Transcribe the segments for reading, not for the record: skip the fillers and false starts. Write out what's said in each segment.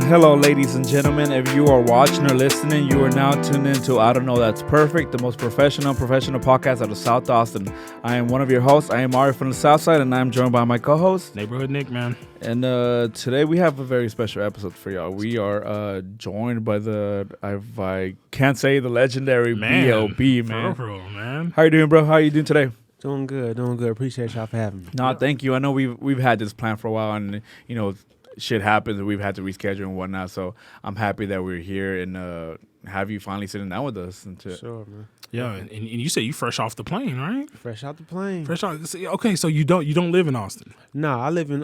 Hello, ladies and gentlemen. If you are watching or listening, you are now tuned into I Don't Know That's Perfect, the most professional podcast out of South Austin. I am one of your hosts. I am Mario from the South Side, and I'm joined by my co-host, Neighborhood Nick, man. And today we have a very special episode for y'all. We are joined by I can't say the legendary B.O.B., man. For real, man. How you doing, bro? How you doing today? Doing good. Appreciate y'all for having me. No, thank you. I know we've had this plan for a while, and shit happens and we've had to reschedule and whatnot. So I'm happy that we're here and have you finally sitting down with us. Sure, man. Yeah, and you said you fresh off the plane, right? Fresh out the plane. Okay, so you don't live in Austin? No, I live in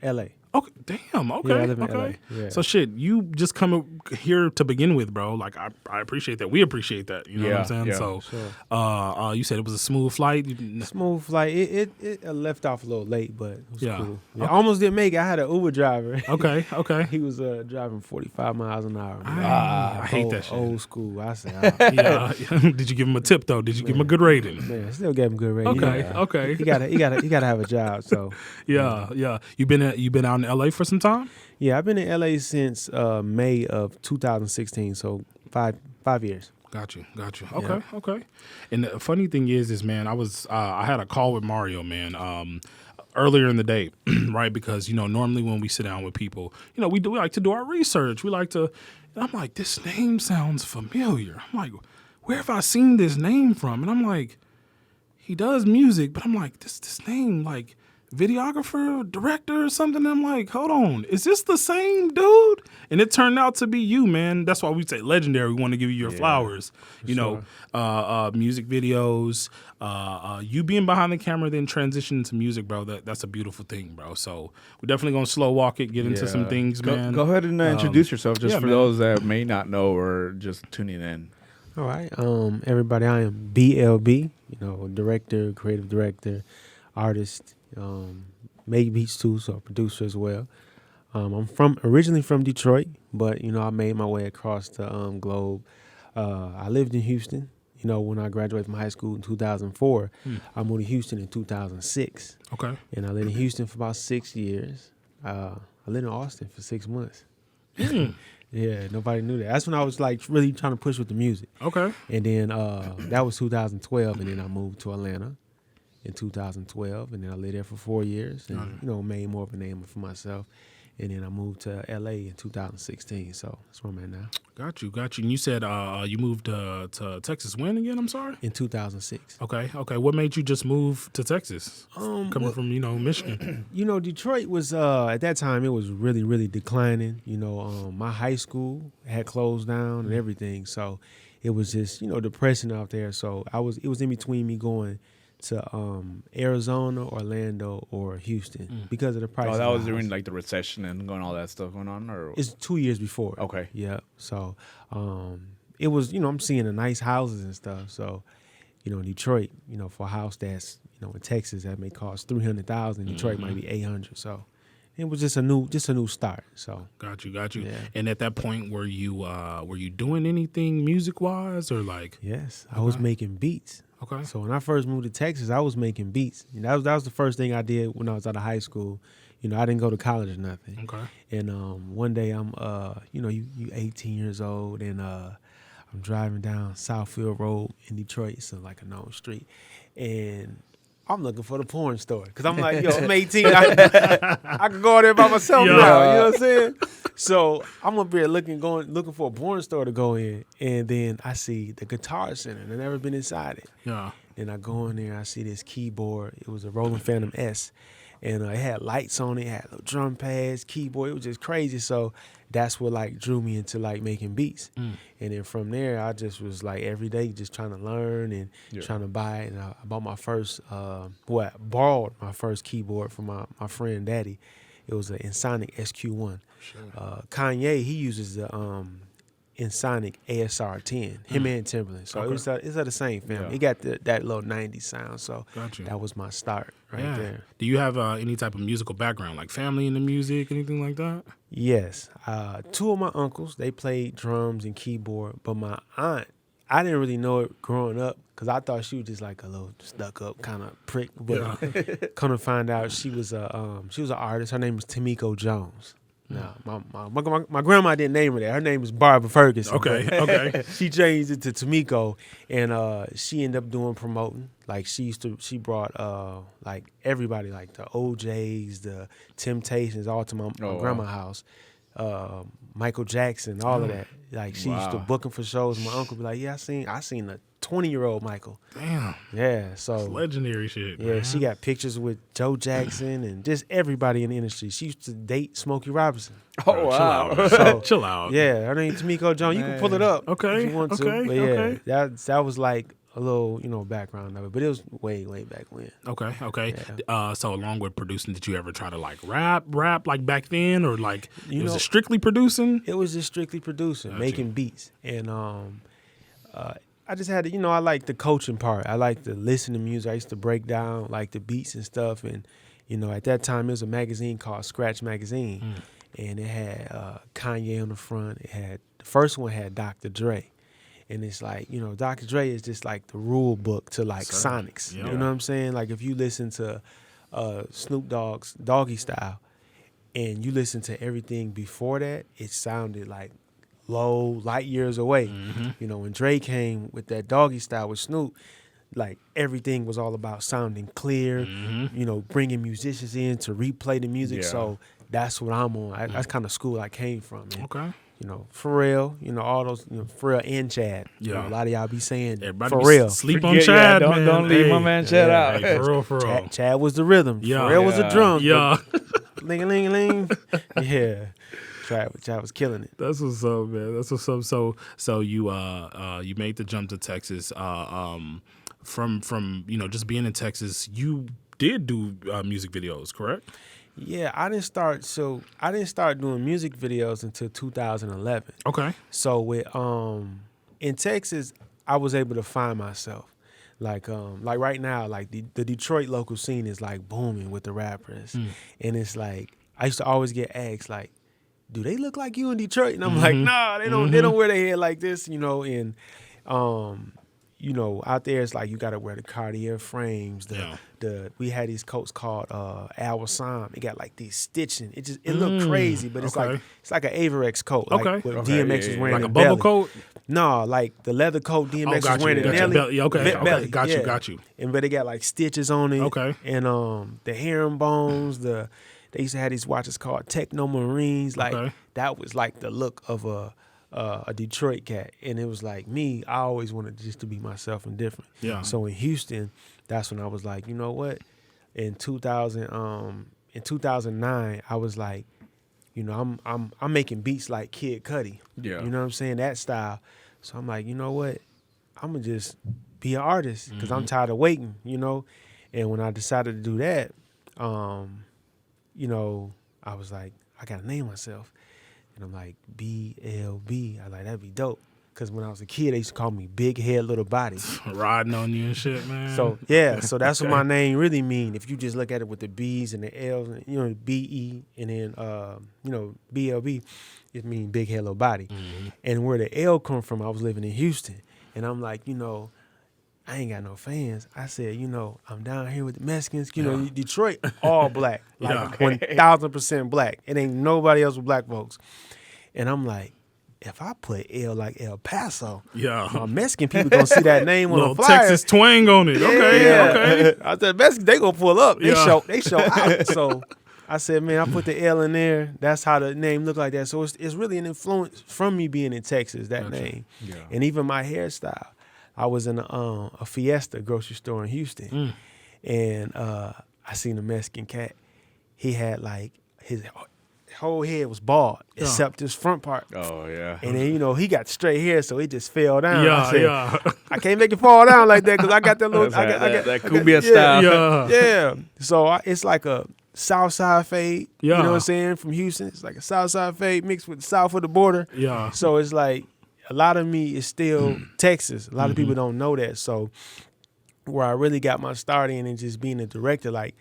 L.A. Okay, damn. Okay, yeah, I live in okay. LA. Yeah. So shit, you just come here to begin with, bro. Like I appreciate that. We appreciate that. You know what I'm saying? Yeah. So, Sure. You said it was a smooth flight. Smooth flight. It left off a little late, but it was cool. Yeah, Okay. I almost didn't make it. I had an Uber driver. Okay. He was driving 45 miles an hour. I hate that shit. Old school. I said, Yeah. Did you give him a tip though? Did you give him a good rating? man, still gave him good rating. Okay. You gotta have a job. So Yeah. You been out in LA for some time? yeah, I've been in LA since May of 2016. So five years. Got you. Okay. And the funny thing is man, I had a call with Mario, man, earlier in the day, right? Because, normally when we sit down with people, we like to do our research. We like to, and I'm like, this name sounds familiar. I'm like, where have I seen this name from? And I'm like, he does music, but I'm like, this name, like, videographer, director or something. I'm like, hold on, is this the same dude? And it turned out to be you, man. That's why we say legendary. We want to give you your flowers. Music videos, you being behind the camera, then transition into music, bro. That's a beautiful thing, bro. So we're definitely gonna slow walk it, get into some things, man. Go ahead and introduce yourself, just for man. those that may not know or just tuning in. All right. Everybody, I am BLB, director, creative director, artist, make beats too, so producer as well. I'm originally from Detroit, but, I made my way across the globe. I lived in Houston, when I graduated from high school in 2004. I moved to Houston in 2006. Okay. And I lived in Houston for about 6 years. I lived in Austin for 6 months. Yeah, nobody knew that. That's when I was like really trying to push with the music. Okay. And then that was 2012, and then I moved to Atlanta in 2012, and then I lived there for 4 years, and made more of a name for myself. And then I moved to LA in 2016, so that's where I'm at now. Got you. And you said you moved to Texas when again? I'm sorry. In 2006. Okay. What made you just move to Texas? Coming from Michigan. Detroit was at that time it was really, really declining. My high school had closed down and everything, so it was just depressing out there. So it was in between me going to Arizona, Orlando, or Houston because of the price. Oh, that was during like the recession and all that stuff going on, or it's 2 years before. Okay. Yeah. So it was I'm seeing the nice houses and stuff. So Detroit, for a house that's in Texas that may cost $300,000, Detroit might be $800. So it was just a new start. So got you. Yeah. And at that point, were you doing anything music wise or like? Yes, I was making beats. Okay. So when I first moved to Texas, I was making beats. That was the first thing I did when I was out of high school. I didn't go to college or nothing. Okay. And one day I'm you 18 years old, and I'm driving down Southfield Road in Detroit. It's like a known street, and I'm looking for the porn store because I'm like, I'm 18. I can go out there by myself now. You know what I'm saying? So I'm up here looking for a porn store to go in, and then I see the Guitar Center. I've never been inside it. Yeah. And I go in there, I see this keyboard. It was a Roland Phantom S, and it had lights on it, had drum pads, keyboard. It was just crazy. So that's what like drew me into like making beats. And then from there, I just was like every day just trying to learn and trying to buy it. And I bought my first, borrowed my first keyboard from my friend Daddy. It was an Ensoniq SQ1. Sure. Kanye, he uses the Ensoniq ASR10, him and Timberland. So it's the same family. He got that little 90s sound. So that was my start there. Do you have any type of musical background, like family in the music, anything like that? Yes. Two of my uncles, they played drums and keyboard, but my aunt, I didn't really know it growing up because I thought she was just like a little stuck-up kind of prick. But come to find out, she was an artist. Her name was Tamiko Jones. No, my grandma didn't name her that. Her name was Barbara Ferguson. Okay. She changed it to Tamiko, and she ended up doing promoting. Like she brought like everybody, like the OJs, the Temptations, all to my grandma's house. Michael Jackson, all of that. Like she used to book him for shows. My uncle be like, yeah, I seen a 20-year-old Michael. Damn. Yeah, so it's legendary shit. Yeah, man. she got pictures with Joe Jackson and just everybody in the industry. She used to date Smokey Robinson. Oh, wow. Chill out. So, Chill out. Yeah, her name Tamiko Jones. You can pull it up if you want to. But yeah, that was like a little, background of it. But it was way, way back when. Okay. Yeah. So along with producing, did you ever try to like rap like back then, or like was it strictly producing? It was just strictly producing, making beats, and I just had to, I like the coaching part. I like to listen to music. I used to break down like the beats and stuff, and at that time it was a magazine called Scratch Magazine, and it had Kanye on the front. The first one had Dr. Dre. And it's like, Dr. Dre is just like the rule book to like Sonics. Yeah. You know what I'm saying? Like if you listen to Snoop Dogg's Doggy Style and you listen to everything before that, it sounded like light years away. When Dre came with that Doggy Style with Snoop, like everything was all about sounding clear, bringing musicians in to replay the music. Yeah. So that's what I'm on. That's kind of school I came from. And, okay. Pharrell, all those, Pharrell and Chad. Yeah. A lot of y'all be saying everybody Pharrell. Sleep on Chad, man. Don't leave my man Chad out. Hey, for real. Chad was the rhythm. Yeah. Pharrell was the drum. Yeah. Ling-a-ling-a-ling. Yeah. Chad was killing it. That's what's up, man. That's what's up. So you made the jump to Texas. From just being in Texas, you did do music videos, correct? Yeah, I didn't start doing music videos until 2011. Okay. So with in Texas, I was able to find myself. Like right now, like the Detroit local scene is like booming with the rappers. And it's like I used to always get asked like, do they look like you in Detroit? And I'm like, nah, they don't wear their hair like this, and out there it's like you gotta wear the Cartier frames. We had these coats called Al Sam. It got like these stitching. It looked crazy, but it's like an Averex coat. Like what DMX was wearing. Like a belly. bubble coat? No, like the leather coat DMX was wearing in belly. Okay. Got you. And but it got like stitches on it. Okay. And the herringbones, they used to have these watches called Techno Marines. Like that was like the look of a Detroit cat, and it was like me. I always wanted just to be myself and different. Yeah. So in Houston, that's when I was like, you know what? In 2009, I was like, I'm making beats like Kid Cudi. Yeah. You know what I'm saying? That style. So I'm like, you know what? I'm gonna just be an artist because I'm tired of waiting. And when I decided to do that, I was like, I gotta name myself. And I'm like, BLB. I was like, that'd be dope. Because when I was a kid, they used to call me Big Head, Little Body. Riding on you and shit, man. So, yeah. So that's what my name really mean. If you just look at it with the B's and the L's, B-E, and then, BLB, it means Big Head, Little Body. And where the L come from, I was living in Houston. And I'm like, I ain't got no fans. I said, I'm down here with the Mexicans. Detroit, all black. Like 1,000% black. It ain't nobody else with black folks. And I'm like, if I put L like El Paso, my Mexican people gonna see that name on the flyer. Texas twang on it. Okay. I said, Mexicans, they gonna pull up. They show out. So I said, man, I put the L in there. That's how the name look like that. So it's really an influence from me being in Texas, that name. Yeah. And even my hairstyle. I was in a Fiesta grocery store in Houston, and I seen a Mexican cat. He had like his whole head was bald except his front part. Oh yeah. And then he got straight hair, so it just fell down. Yeah, I said, I can't make it fall down like that because I got that little. I got that cumbia style. Yeah. So it's like a South Side fade. Yeah. You know what I'm saying? From Houston, it's like a South Side fade mixed with the south of the border. Yeah. So it's like. A lot of me is still Texas. A lot of people don't know that. So where I really got my start in and just being a director, like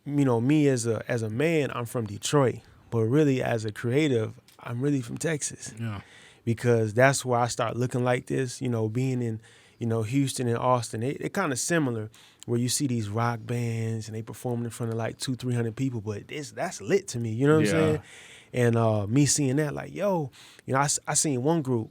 me as a man, I'm from Detroit. But really as a creative, I'm really from Texas. Yeah. Because that's where I start looking like this, being in, Houston and Austin, they're kind of similar, where you see these rock bands and they performing in front of like 200-300 people, but that's lit to me. You know what I'm saying? And me seeing that, like, yo, I seen one group.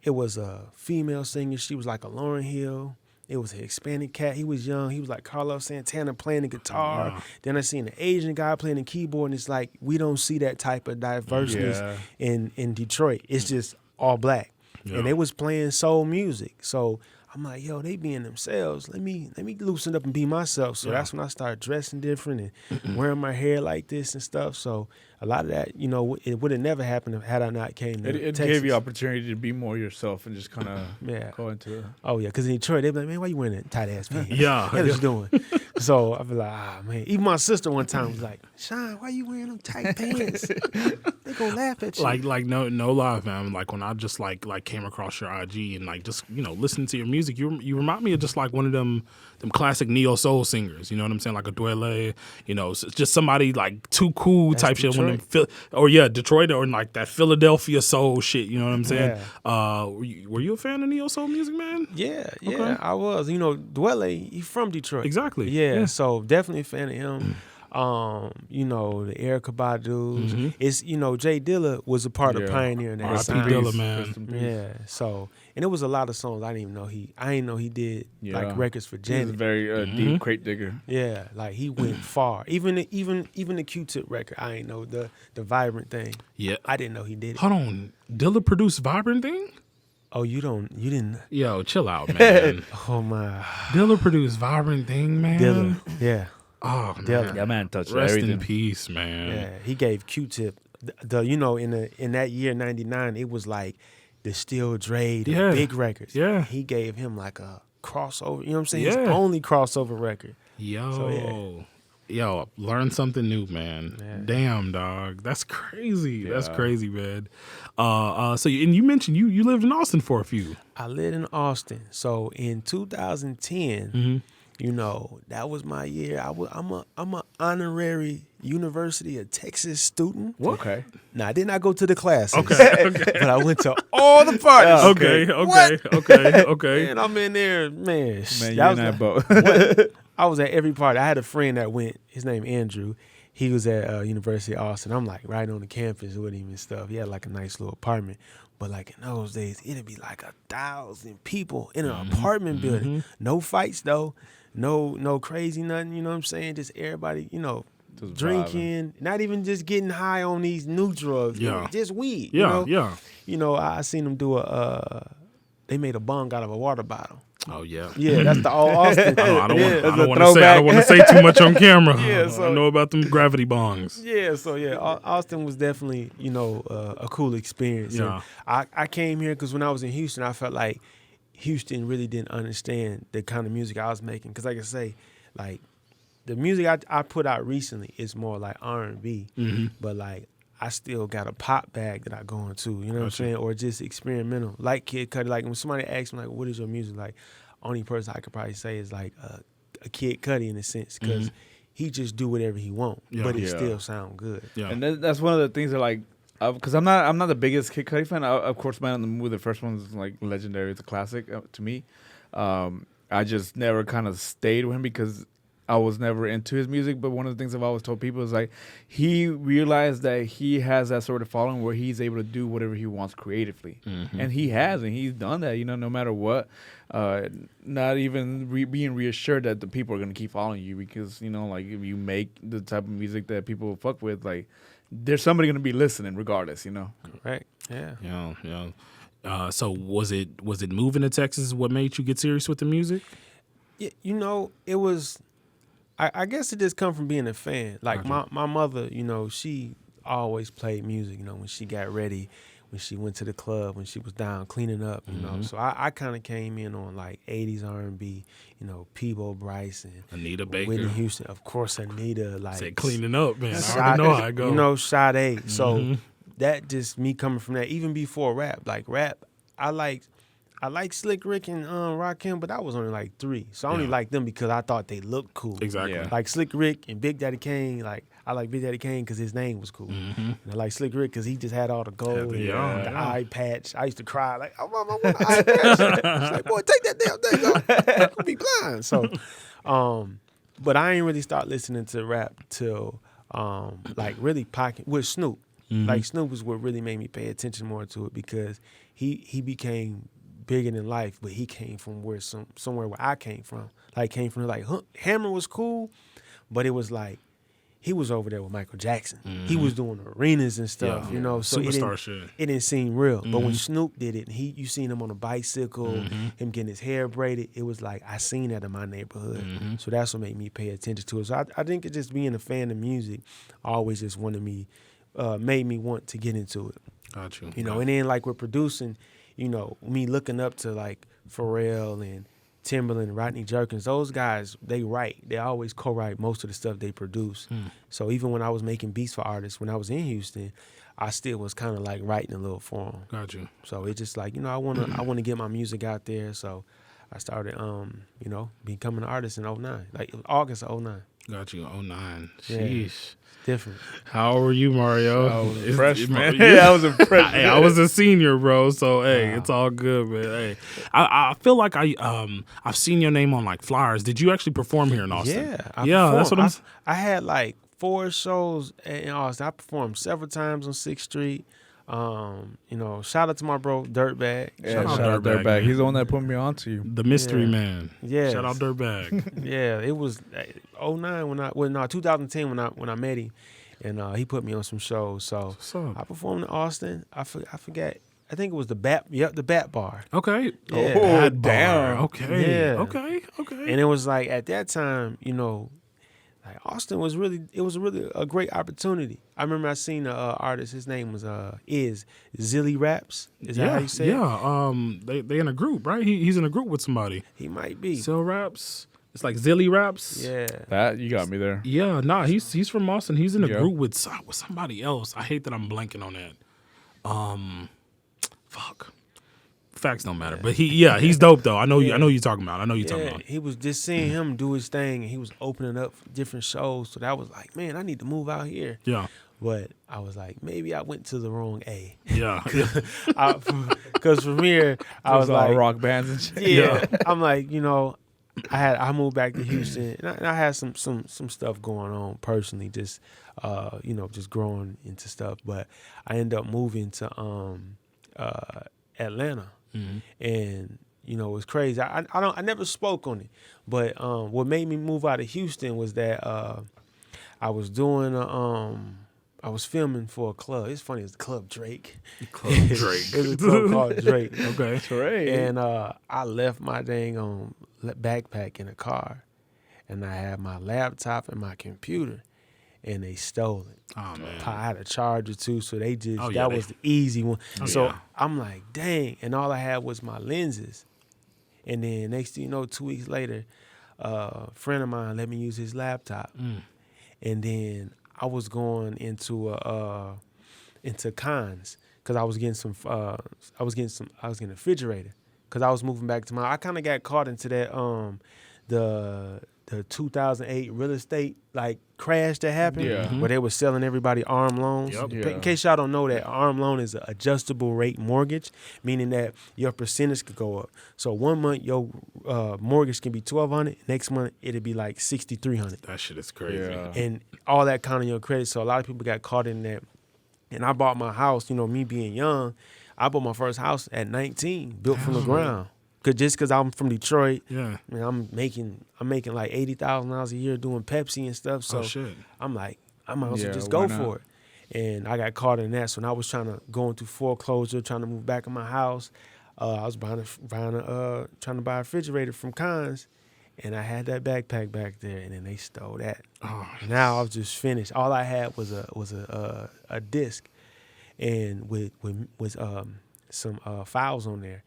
It was a female singer. She was like a Lauryn Hill. It was a Hispanic cat. He was young. He was like Carlos Santana playing the guitar. Wow. Then I seen an Asian guy playing the keyboard, and it's like we don't see that type of diversity in Detroit. It's just all black. Yeah. And they was playing soul music. So I'm like, yo, they being themselves. Let me loosen up and be myself. So that's when I started dressing different and wearing my hair like this and stuff. So a lot of that, it would have never happened had I not came to It Texas. gave you opportunity to be more yourself and just kind of go into it. Oh, yeah, because in Detroit, they be like, man, why you wearing that tight-ass pants? Yeah. What you doing? So I be like, man. Even my sister one time was like, Sean, why you wearing them tight pants? They gonna laugh at you. Like no lie, fam. Like when I just like came across your IG and like just listening to your music, you remind me of just like one of them classic neo soul singers. You know what I'm saying? Like a Dwele, just somebody like too cool type shit. One of them Detroit or like that Philadelphia soul shit. You know what I'm saying? Yeah. Were you a fan of neo soul music, man? Yeah, Okay. I was. Dwele, he from Detroit. Exactly. Yeah, so definitely a fan of him. The Erykah Badu's. It's Jay Dilla was a part of pioneering that R.I.P. sound. Dilla, man. Yeah, so and it was a lot of songs I didn't even know he did like records for He's Janet. a very deep crate digger. Yeah, like he went far. Even the Q-Tip record, I ain't know the Vibrant thing. Yeah. I didn't know he did it. Hold on, Dilla produced Vibrant Thing? Oh, you didn't. Yo, chill out, man. Oh my. Dilla produced Vibrant Thing, man. Dilla, yeah. Oh man. Dilla. That man touched Rest everything. in peace, man. Yeah, he gave Q-Tip in that year '99, it was like the Still Dre, the big records. Yeah. He gave him like a crossover, you know what I'm saying? Yeah. His only crossover record. Yo. So, Yo, learn something new, man. Yeah. Damn, dog. That's crazy. Yeah. That's crazy, man. You mentioned you lived in Austin for a few. I lived in Austin. So in 2010, that was my year. I'm a honorary University of Texas student. What? Okay. Now, I did not go to the classes. Okay. But I went to all the parties. Okay. And I'm in there, man. Man, you and I both. I was at every party. I had a friend that went. His name Andrew. He was at University of Austin. I'm like right on the campus with him and stuff. He had like a nice little apartment. But like in those days, it'd be like 1,000 people in an apartment building. No fights though. No crazy nothing. You know what I'm saying? Just everybody, Just drinking. Not even just getting high on these new drugs. Yeah. Just weed. Yeah. I seen them do they made a bong out of a water bottle. Oh yeah. Yeah, that's the old Austin. I don't want throwback. to say too much on camera. Yeah, so- I know about them gravity bongs. Yeah, so Austin was definitely, a cool experience. Yeah. And I came here because when I was in Houston, I felt like Houston really didn't understand the kind of music I was making. Because like I say, like the music I put out recently is more like R&B, but like I still got a pop bag that I go into, you know what I'm saying? Or just experimental. Like Kid Cudi, like when somebody asks me like, what is your music like? Only person I could probably say is like a Kid Cudi in a sense, because he just do whatever he want, but it still sound good. Yeah. And that's one of the things that like, because I'm not the biggest Kid Cudi fan. Of course, Man on the Move, the first one's like legendary. It's a classic to me. I just never kind of stayed with him because I was never into his music. But one of the things I've always told people is like he realized that he has that sort of following where he's able to do whatever he wants creatively, and he has, and he's done that. No matter what, not even being reassured that the people are gonna keep following you because like if you make the type of music that people fuck with, like there's somebody gonna be listening regardless. Right? Yeah. Yeah. So was it moving to Texas what made you get serious with the music? Yeah, it was. I guess it just come from being a fan. Like my mother, she always played music. When she got ready, when she went to the club, when she was down cleaning up. So I kind of came in on like 80s R&B. Peebo Bryson, Anita Baker, Whitney Houston, of course Anita. Like said cleaning up, man. I already know how it goes. Sade. So that just me coming from that. Even before rap, like rap, I like Slick Rick and Rakim, but I was only like 3. So I only liked them because I thought they looked cool. Exactly. Yeah. Like Slick Rick and Big Daddy Kane, like I like Big Daddy Kane because his name was cool. Mm-hmm. And I like Slick Rick because he just had all the gold and the eye patch. I used to cry like, oh, mama, I want an eye patch. She's like, boy, take that damn thing off. I'll be blind. So, but I ain't really start listening to rap till like really pocket with Snoop. Mm-hmm. Like Snoop was what really made me pay attention more to it because he became bigger than life, but he came from somewhere where I came from. Like came from like Hammer was cool, but it was like he was over there with Michael Jackson. Mm-hmm. He was doing arenas and stuff, you know. So superstar shit. It didn't seem real. Mm-hmm. But when Snoop did it, you seen him on a bicycle, mm-hmm. him getting his hair braided. It was like I seen that in my neighborhood. Mm-hmm. So that's what made me pay attention to it. So I think it just being a fan of music always just made me want to get into it. Got you. You know, and then like with producing, you know, me looking up to like Pharrell and Timberland and Rodney Jerkins, those guys, they write. They always co-write most of the stuff they produce. So even when I was making beats for artists, when I was in Houston, I still was kind of like writing a little for them. Got you. So it's just like, you know, I want to get my music out there. So I started, you know, becoming an artist in 09, like August of 09. Got you. 09. Yeah. Sheesh. Different. How old were you, Mario? I was a freshman. Yeah, Yeah, I was a freshman. Hey, I was a senior, bro. So hey, it's all good, man. Hey, I feel like I've seen your name on like flyers. Did you actually perform here in Austin? Yeah, that's what I had like 4 shows in Austin. I performed several times on 6th Street. You know, shout out to my bro Dirtbag. Yeah, Shout shout out out Dirtbag, Dirtbag. He's the one that put me on to you. The mystery man. Yeah. Shout out Dirtbag. Yeah, it was 09 2010 when I met him, and he put me on some shows. So What's up? I performed in Austin. I forget. I think it was the Bat Bar. Okay. Yeah. Bad damn. bar. Okay. Yeah. Okay. And it was like at that time, you know, like Austin was really a great opportunity. I remember I seen an artist. His name was Zilly Raps. Is that how you say it? Yeah. They in a group, right? He's in a group with somebody. He might be. Zill Raps. It's like Zilly Raps. Yeah. That you got me there. Yeah. Nah. He's from Austin. He's in a Yeah. group with somebody else. I hate that I'm blanking on that. Fuck. Facts don't matter, but he's dope though. I know you talking about. He was just seeing him do his thing, and he was opening up different shows. So that was like, man, I need to move out here. Yeah. But I was like, maybe I went to the wrong A. Yeah. Because from here, I was all like, rock bands and shit. yeah. I'm like, you know, I moved back to Houston, and I had some stuff going on personally, just you know, just growing into stuff. But I ended up moving to Atlanta. Mm-hmm. And you know, it was crazy. I never spoke on it, but what made me move out of Houston was that I was doing I was filming for a club. It's funny, it's Club Drake. Club Drake. It was a club called Drake. Okay. Drake. And I left my dang backpack in the car, and I had my laptop and my computer, and they stole it. Oh man. I had a charger too, so they just Oh, yeah, that was the easy one. So yeah. I'm like, dang, and all I had was my lenses. And then next thing you know, 2 weeks later, a friend of mine let me use his laptop. And then I was going into cons because I was getting a refrigerator because I was moving back to I kind of got caught into that the 2008 real estate like crash that happened, Yeah. where they were selling everybody arm loans. Yep. Yeah. In case y'all don't know, that arm loan is an adjustable rate mortgage, meaning that your percentage could go up. So 1 month your mortgage can be $1,200, next month it'll be like $6,300, That shit is crazy. Yeah. and all that count on your credit. So a lot of people got caught in that. And I bought my house, you know, me being young, I bought my first house at 19, built from the ground. Cause I'm from Detroit, Yeah. and I'm making like $80,000 a year doing Pepsi and stuff. So Oh shit. I'm like, I might as well Yeah, just why go not? for it. And I got caught in that. So when I was going through foreclosure, trying to move back in my house, I was trying to buy a refrigerator from Cons, and I had that backpack back there, and then they stole that. Oh. Now I was just finished. All I had was a disc, and with some files on there,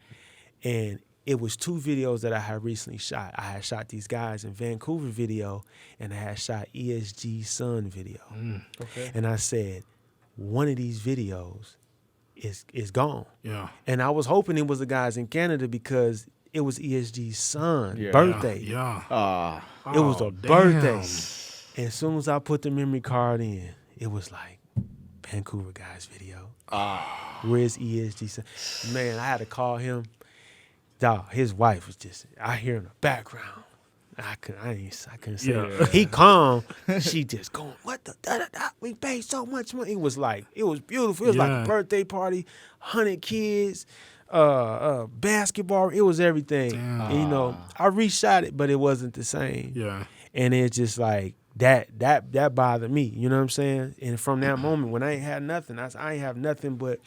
and it was 2 videos that I had recently shot. I had shot these guys in Vancouver video, and I had shot ESG Sun video. Okay. And I said, one of these videos is gone. Yeah. And I was hoping it was the guys in Canada because it was ESG's son Yeah. birthday. Yeah. Ah. It was Oh, a birthday. damn. And as soon as I put the memory card in, it was like Vancouver guy's video. Where's ESG? Man, I had to call him. Dog, his wife was just, I hear in the background. I couldn't say it. He calm. She just going, what the da-da-da? We paid so much money. It was beautiful. It was like a birthday party, 100 kids, basketball. It was everything. And, you know, I reshot it, but it wasn't the same. Yeah. And it's just like that bothered me. You know what I'm saying? And from that moment, when I ain't had nothing, I ain't have nothing but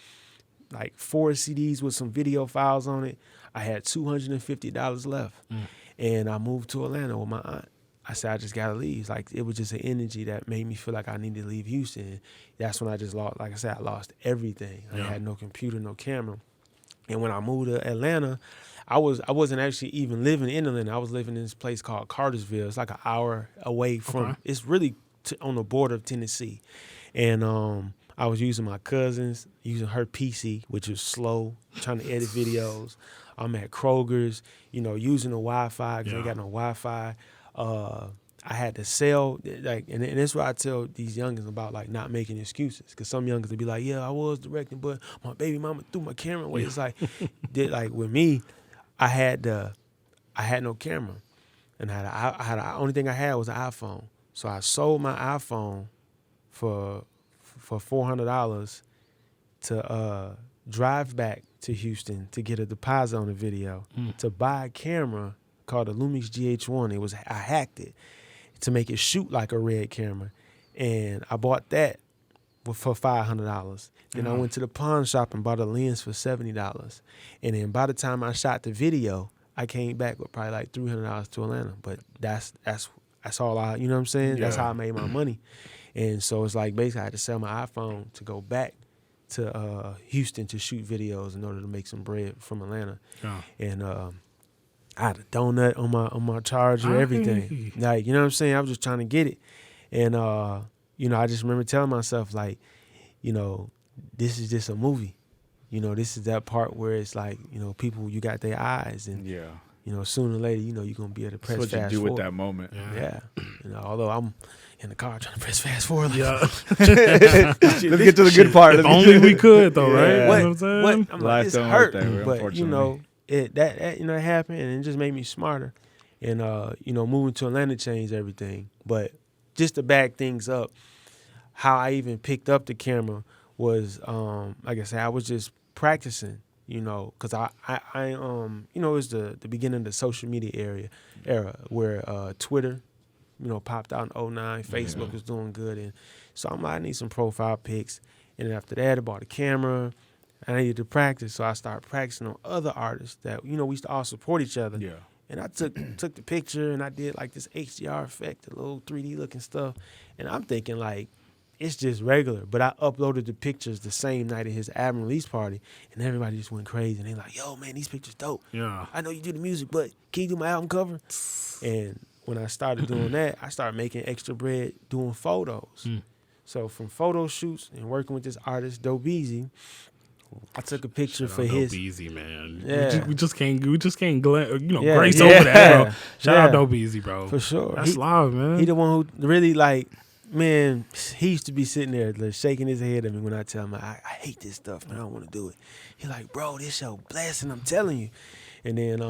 like 4 CDs with some video files on it. I had $250 left. And I moved to Atlanta with my aunt. I said, I just got to leave. Like, it was just an energy that made me feel like I needed to leave Houston. That's when I just lost, like I said, I lost everything. I had no computer, no camera. And when I moved to Atlanta, I wasn't actually even living in Atlanta. I was living in this place called Cartersville. It's like an hour away from, it's really on the border of Tennessee. And I was using my cousin's, using her PC, which was slow, trying to edit videos. I'm at Kroger's, you know, using the Wi-Fi because I got no Wi-Fi. I had to sell, like, and that's what I tell these youngins about, like, not making excuses. Because some youngins will be like, yeah, I was directing, but my baby mama threw my camera away. It's like, like with me, I had no camera, and the only thing I had was an iPhone. So I sold my iPhone for $400 to drive back to Houston to get a deposit on the video, to buy a camera called a Lumix GH1. I hacked it to make it shoot like a red camera, and I bought that for $500. Then I went to the pawn shop and bought a lens for $70. And then by the time I shot the video, I came back with probably like $300 to Atlanta. But that's all I, you know what I'm saying? That's how I made my money. And so it's like basically I had to sell my iPhone to go back to Houston to shoot videos in order to make some bread from Atlanta. And I had a donut on my charger, everything. Like, you know what I'm saying? I was just trying to get it. And you know, I just remember telling myself, like, you know, this is just a movie. You know, this is that part where it's like, you know, people, you got their eyes, and you know, sooner or later, you know, you're gonna be able to press fast forward. That's what you do with that moment. You know, although I'm in the car trying to press fast forward. Let's get to the good part. If only we could, though, right? What? You know what I'm saying? I'm like, it's hurting, but you know, that you know, it happened, and it just made me smarter. And you know, moving to Atlanta changed everything. But just to back things up, how I even picked up the camera was, like I said, I was just practicing, you know, because I you know, it was the beginning of the social media era where Twitter, you know, popped out in 2009. Facebook was doing good, and so I'm like, I need some profile pics. And then after that, I bought a camera. I needed to practice, so I started practicing on other artists that, you know, we used to all support each other. And I took the picture, and I did like this HDR effect, a little 3D looking stuff. And I'm thinking like, it's just regular. But I uploaded the pictures the same night of his album release party, and everybody just went crazy. And they like, yo, man, these pictures dope. I know you do the music, but can you do my album cover? And when I started doing that, I started making extra bread doing photos. So from photo shoots and working with this artist, Dope Easy, I took a picture for his. Dope Easy, man. Yeah. We just can't grace over that, bro. Shout out Dope Easy, bro. For sure. That's live, man. He the one who really, like, man, he used to be sitting there like, shaking his head at me when I tell him, I hate this stuff, man. I don't want to do it. He like, bro, this your blessing, I'm telling you. And then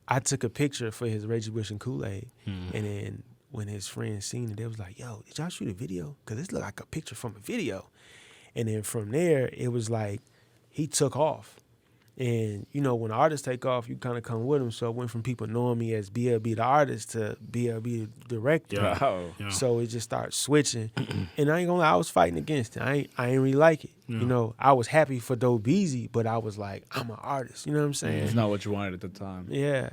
I took a picture for his Reggie Bush and Kool-Aid. And then when his friends seen it, they was like, yo, did y'all shoot a video? Because this look like a picture from a video. And then from there, it was like he took off. And, you know, when artists take off, you kind of come with them. So it went from people knowing me as BLB the artist to BLB the director. So it just started switching. And I ain't gonna lie, I was fighting against it. I ain't really like it. You know, I was happy for Dope Easy, but I was like, I'm an artist. You know what I'm saying? It's not what you wanted at the time. Yeah.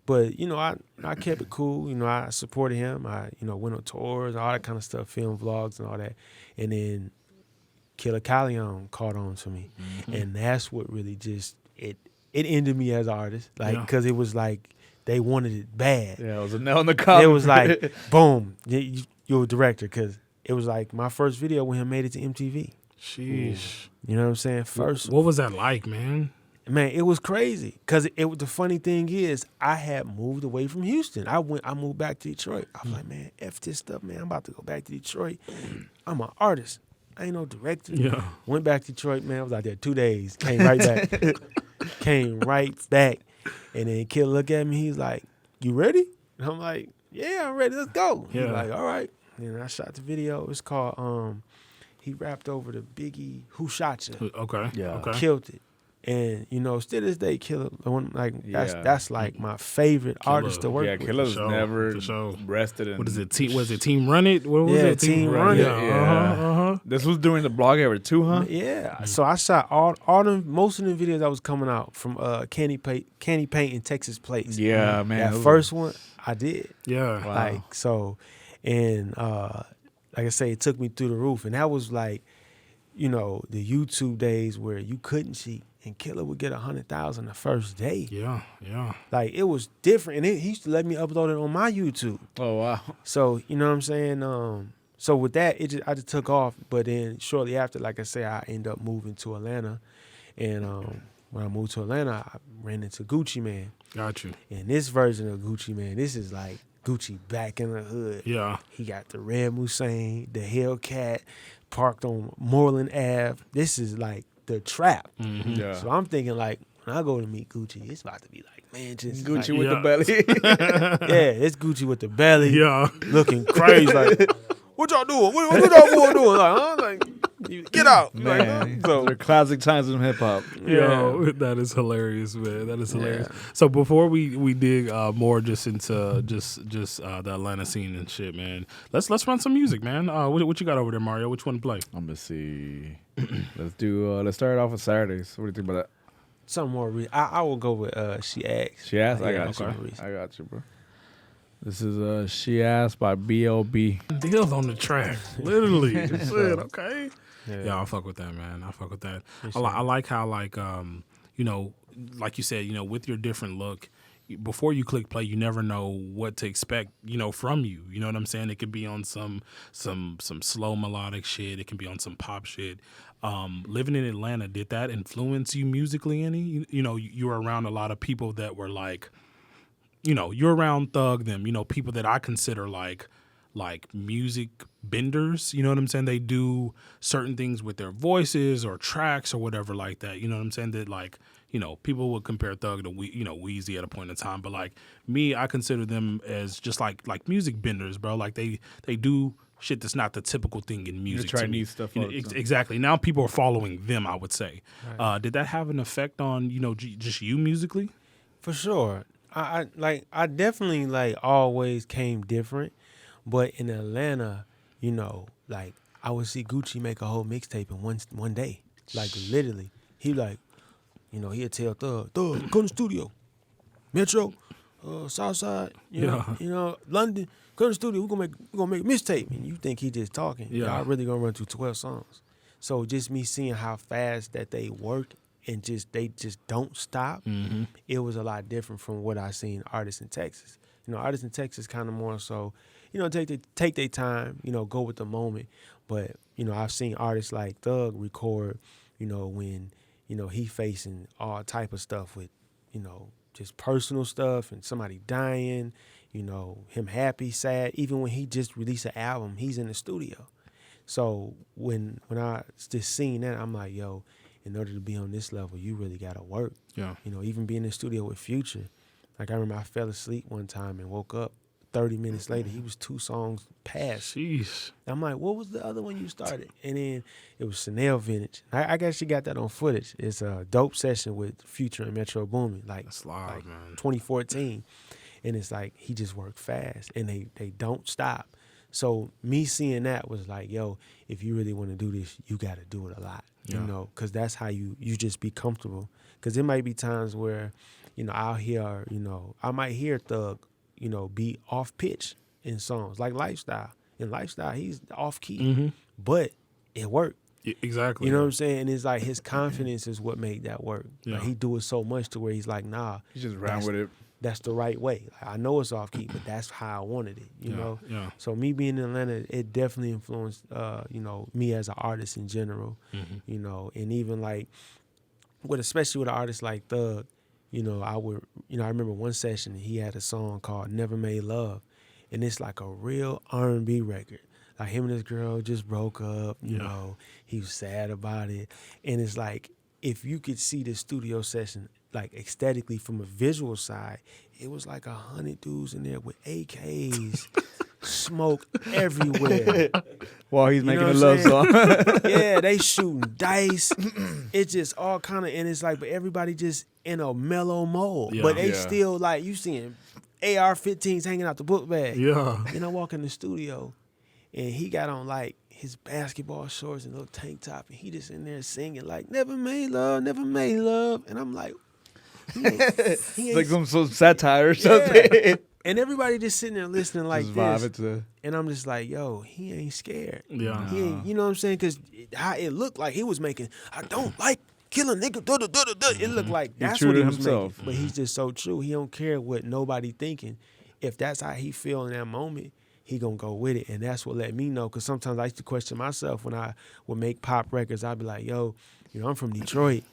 But, you know, I kept it cool. You know, I supported him. I, you know, went on tours, all that kind of stuff, film vlogs and all that. And then Killer Callion caught on to me. And that's what really just, it ended me as an artist. Like, because it was like, they wanted it bad. Yeah, it was a nail in the coffin. It was like, boom, you're a director. Because it was like my first video when he made it to MTV. Sheesh. You know what I'm saying? First. What was that like, man? Man, it was crazy because the funny thing is I had moved away from Houston. I moved back to Detroit. I was like, man, F this stuff, man. I'm about to go back to Detroit. I'm an artist. I ain't no director. Yeah. Went back to Detroit, man. I was out there 2 days. Came right back. Came right back. And then Kid looked at me. He's like, you ready? And I'm like, yeah, I'm ready. Let's go. Yeah. He's like, all right. And I shot the video. It's called, he rapped over the Biggie, Who Shot Ya? Okay. Yeah. Okay. Killed it. And still to this day, Killer, Yeah. that's like my favorite Killer. artist to work Yeah, with. Killer's sure, never for sure. rested in. What is it? Was it Team Run It? What was Yeah, it? Team Run It. Yeah. This was during the blog era too, huh? Yeah. So I shot all them, most of the videos that was coming out from Candy Paint in Texas Place. Yeah, man. That first one I did. Yeah. Wow. Like so, and like I say, it took me through the roof, and that was like, the YouTube days where you couldn't cheat, and Killer would get 100,000 the first day. Yeah. Yeah. Like it was different, and he used to let me upload it on my YouTube. Oh wow. So you know what I'm saying. So with that, I just took off. But then shortly after, like I say, I ended up moving to Atlanta, and when I moved to Atlanta, I ran into Gucci Man. Got you. And this version of Gucci Man, this is like Gucci back in the hood. Yeah. He got the red Moussain, the Hellcat, parked on Moreland Ave. This is like the trap. Mm-hmm. Yeah. So I'm thinking like, when I go to meet Gucci, it's about to be like, man, just Gucci like, with Yeah. the belly. yeah, it's Gucci with the belly, Yeah. looking crazy. Like, what y'all doing? What y'all boy doing? Like, huh? Like, get out, Man, Like, so they're classic times in hip hop. Yo, that is hilarious, man. That is hilarious. Yeah. So before we dig more just into just the Atlanta scene and shit, man, let's run some music, man. What you got over there, Mario? Which one to play? I'm gonna see. Let's start it off with Saturdays. What do you think about that? something more. I will go with She Asked. She asked. I Yeah, got you. something recent. I got you, bro. This is She Asked by B.O.B. Deals on the track, literally. Shit, okay. Yeah. I fuck with that, man. I fuck with that. sure. I like how like like you said, with your different look, before you click play, you never know what to expect, from you. You know what I'm saying? It could be on some slow melodic shit. It can be on some pop shit. Living in Atlanta, did that influence you musically any? You were around a lot of people that were like, you're around Thug, them, people that I consider like music benders, you know what I'm saying? They do certain things with their voices or tracks or whatever like that, you know what I'm saying? That like, people would compare Thug to Weezy at a point in time, but like me, I consider them as just like music benders, bro. Like they do shit that's not the typical thing in music. try to me. new stuff You know, out, so. exactly. Now people are following them, I would say. Right. Did that have an effect on, just you musically? For sure. I definitely like always came different, but in Atlanta, like I would see Gucci make a whole mixtape in one day, like literally. He like, he'd tell Thug, go to the studio, Metro, Southside, London, go to the studio. We're gonna make a mixtape, and you think he just talking? Yeah. Y'all really gonna run through 12 songs. So just me seeing how fast that they work and they just don't stop. Mm-hmm. It was a lot different from what I seen artists in Texas. Artists in Texas kind of more so, take their time, go with the moment. But, I've seen artists like Thug record, when, he facing all type of stuff with, just personal stuff and somebody dying, him happy, sad. Even when he just released an album, he's in the studio. So when I just seen that, I'm like, yo, in order to be on this level, you really got to work. Yeah. Even being in the studio with Future. Like, I remember I fell asleep one time and woke up 30 minutes later. He was 2 songs past. Sheesh. I'm like, what was the other one you started? And then it was Chanel Vintage. I guess she got that on footage. It's a dope session with Future and Metro Boomin. Like, That's live, man. 2014. And it's like, he just worked fast. And they don't stop. So me seeing that was like, yo, if you really want to do this, you got to do it a lot. Yeah. Because that's how you just be comfortable. Because there might be times where, I'll hear, I might hear Thug, be off pitch in songs like Lifestyle. In Lifestyle, he's off key, Mm-hmm. but it worked. Exactly. You know what I'm saying? And it's like his confidence is what made that work. Yeah. Like, he do it so much to where he's like, nah, He just ran with it. that's the right way. Like, I know it's off key, but that's how I wanted it, you know? Yeah. So me being in Atlanta, it definitely influenced, me as an artist in general, Mm-hmm. and even like especially with an artist like Thug, you know, I remember one session he had a song called "Never Made Love," and it's like a real R&B record. Like him and his girl just broke up, you know, he was sad about it, and it's like if you could see the studio session like aesthetically from a visual side, it was like 100 dudes in there with AKs. Smoke everywhere while he's making a love song. Yeah, they shooting dice. It's just all kind of, and it's like, but everybody just in a mellow mode. But they still like, you seeing AR-15s hanging out the book bag. Yeah. And I walk in the studio, and he got on like his basketball shorts and a little tank top, and he just in there singing like "Never Made Love, Never Made Love," and I'm like, he ain't like some satire or something. And everybody just sitting there listening like just this. And I'm just like, yo, he ain't scared. Yeah. He ain't, you know what I'm saying? Because how it looked like he was making, I don't like killing nigga. It looked like that's what he was making. But he's just so true. He don't care what nobody thinking. If that's how he feel in that moment, he gonna go with it. And that's what let me know. Because sometimes I used to question myself when I would make pop records. I'd be like, yo, you know, I'm from Detroit.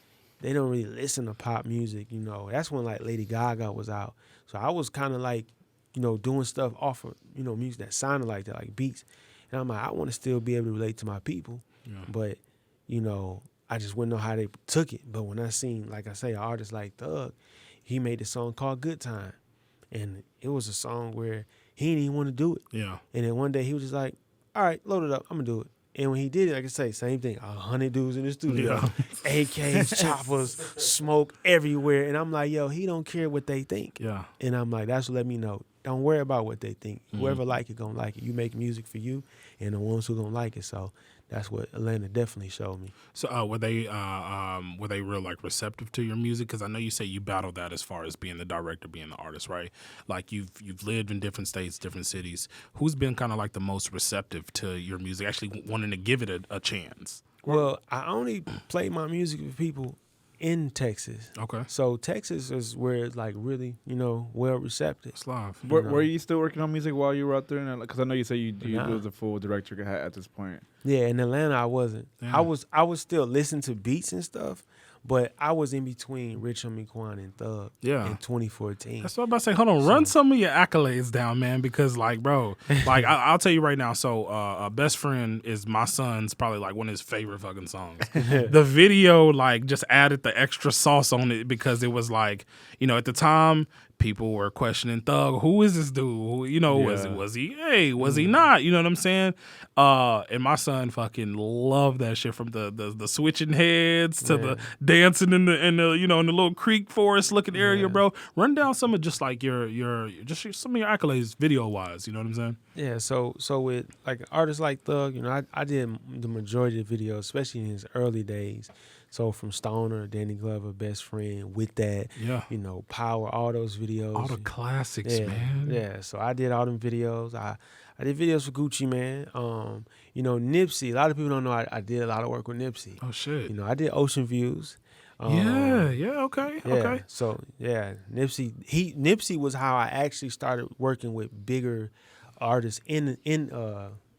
They don't really listen to pop music, you know. That's when like Lady Gaga was out. So I was kind of like, you know, doing stuff off of, you know, music that sounded like that, like beats. And I'm like, I want to still be able to relate to my people. Yeah. But, you know, I just wouldn't know how they took it. But when I seen, like I say, an artist like Thug, he made a song called Good Time. And it was a song where he didn't even want to do it. Yeah. And then one day he was just like, all right, load it up. I'm going to do it. And when he did it, like I say, same thing. 100 dudes in the studio. Yeah. AKs, choppers, smoke everywhere. And I'm like, yo, he don't care what they think. Yeah. And I'm like, that's what let me know. Don't worry about what they think. Mm-hmm. Whoever like it, gonna like it. You make music for you and the ones who gonna like it. So that's what Atlanta definitely showed me. So were they real like receptive to your music? Because I know you say you battled that as far as being the director, being the artist, right? Like you've lived in different states, different cities. Who's been kind of like the most receptive to your music, actually wanting to give it a chance? Well, I only play my music for people in Texas. Okay. So Texas is where it's like really, you know, well receptive. It's live. Were you still working on music while you were out there? Because I know you say you was a full director at this point. Yeah, in Atlanta I wasn't. Yeah. I was still listening to beats and stuff, but I was in between Rich Homie Quan and Thug in 2014. That's what I'm about to say. Hold on, run some of your accolades down, man, because like, bro, like I'll tell you right now. So, Best Friend is my son's probably like one of his favorite fucking songs. The video like just added the extra sauce on it because it was like, you know, at the time people were questioning Thug. Who is this dude? Who, you know, was he? Hey, was he not? You know what I'm saying? And my son fucking loved that shit, from the switching heads to the dancing in the you know, in the little creek forest looking area, bro. Run down some of just like your some of your accolades video wise. You know what I'm saying? Yeah. So with like artists like Thug, you know, I did the majority of the videos, especially in his early days. So from Stoner, Danny Glover, Best Friend, With That, you know, Power, all those videos. All the classics, man. Yeah, so I did all them videos. I did videos for Gucci Man. You know, Nipsey, a lot of people don't know I did a lot of work with Nipsey. Oh, shit. You know, I did Ocean Views. Okay. So, Nipsey was how I actually started working with bigger artists in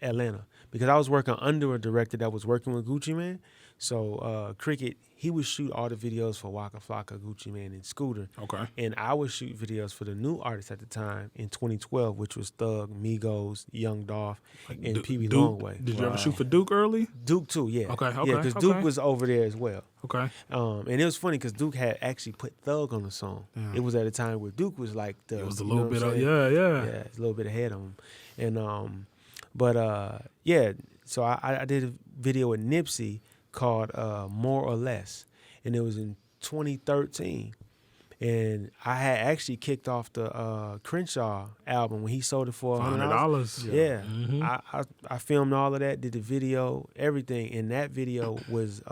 Atlanta, because I was working under a director that was working with Gucci Man. So Cricket, he would shoot all the videos for Waka Flocka, Gucci Man, and Scooter. Okay. And I would shoot videos for the new artists at the time in 2012, which was Thug, Migos, Young Dolph, and PB Longway. Did you ever shoot for Duke early? Duke too, yeah. Okay. Yeah, because Duke was over there as well. Okay. And it was funny because Duke had actually put Thug on the song. Yeah. It was at a time where Duke was like it was a little bit of, yeah, it's a little bit ahead of him. And so I did a video with Nipsey called More or Less, and it was in 2013. And I had actually kicked off the Crenshaw album when he sold it for $100. Yeah. Mm-hmm. I filmed all of that, did the video, everything. And that video was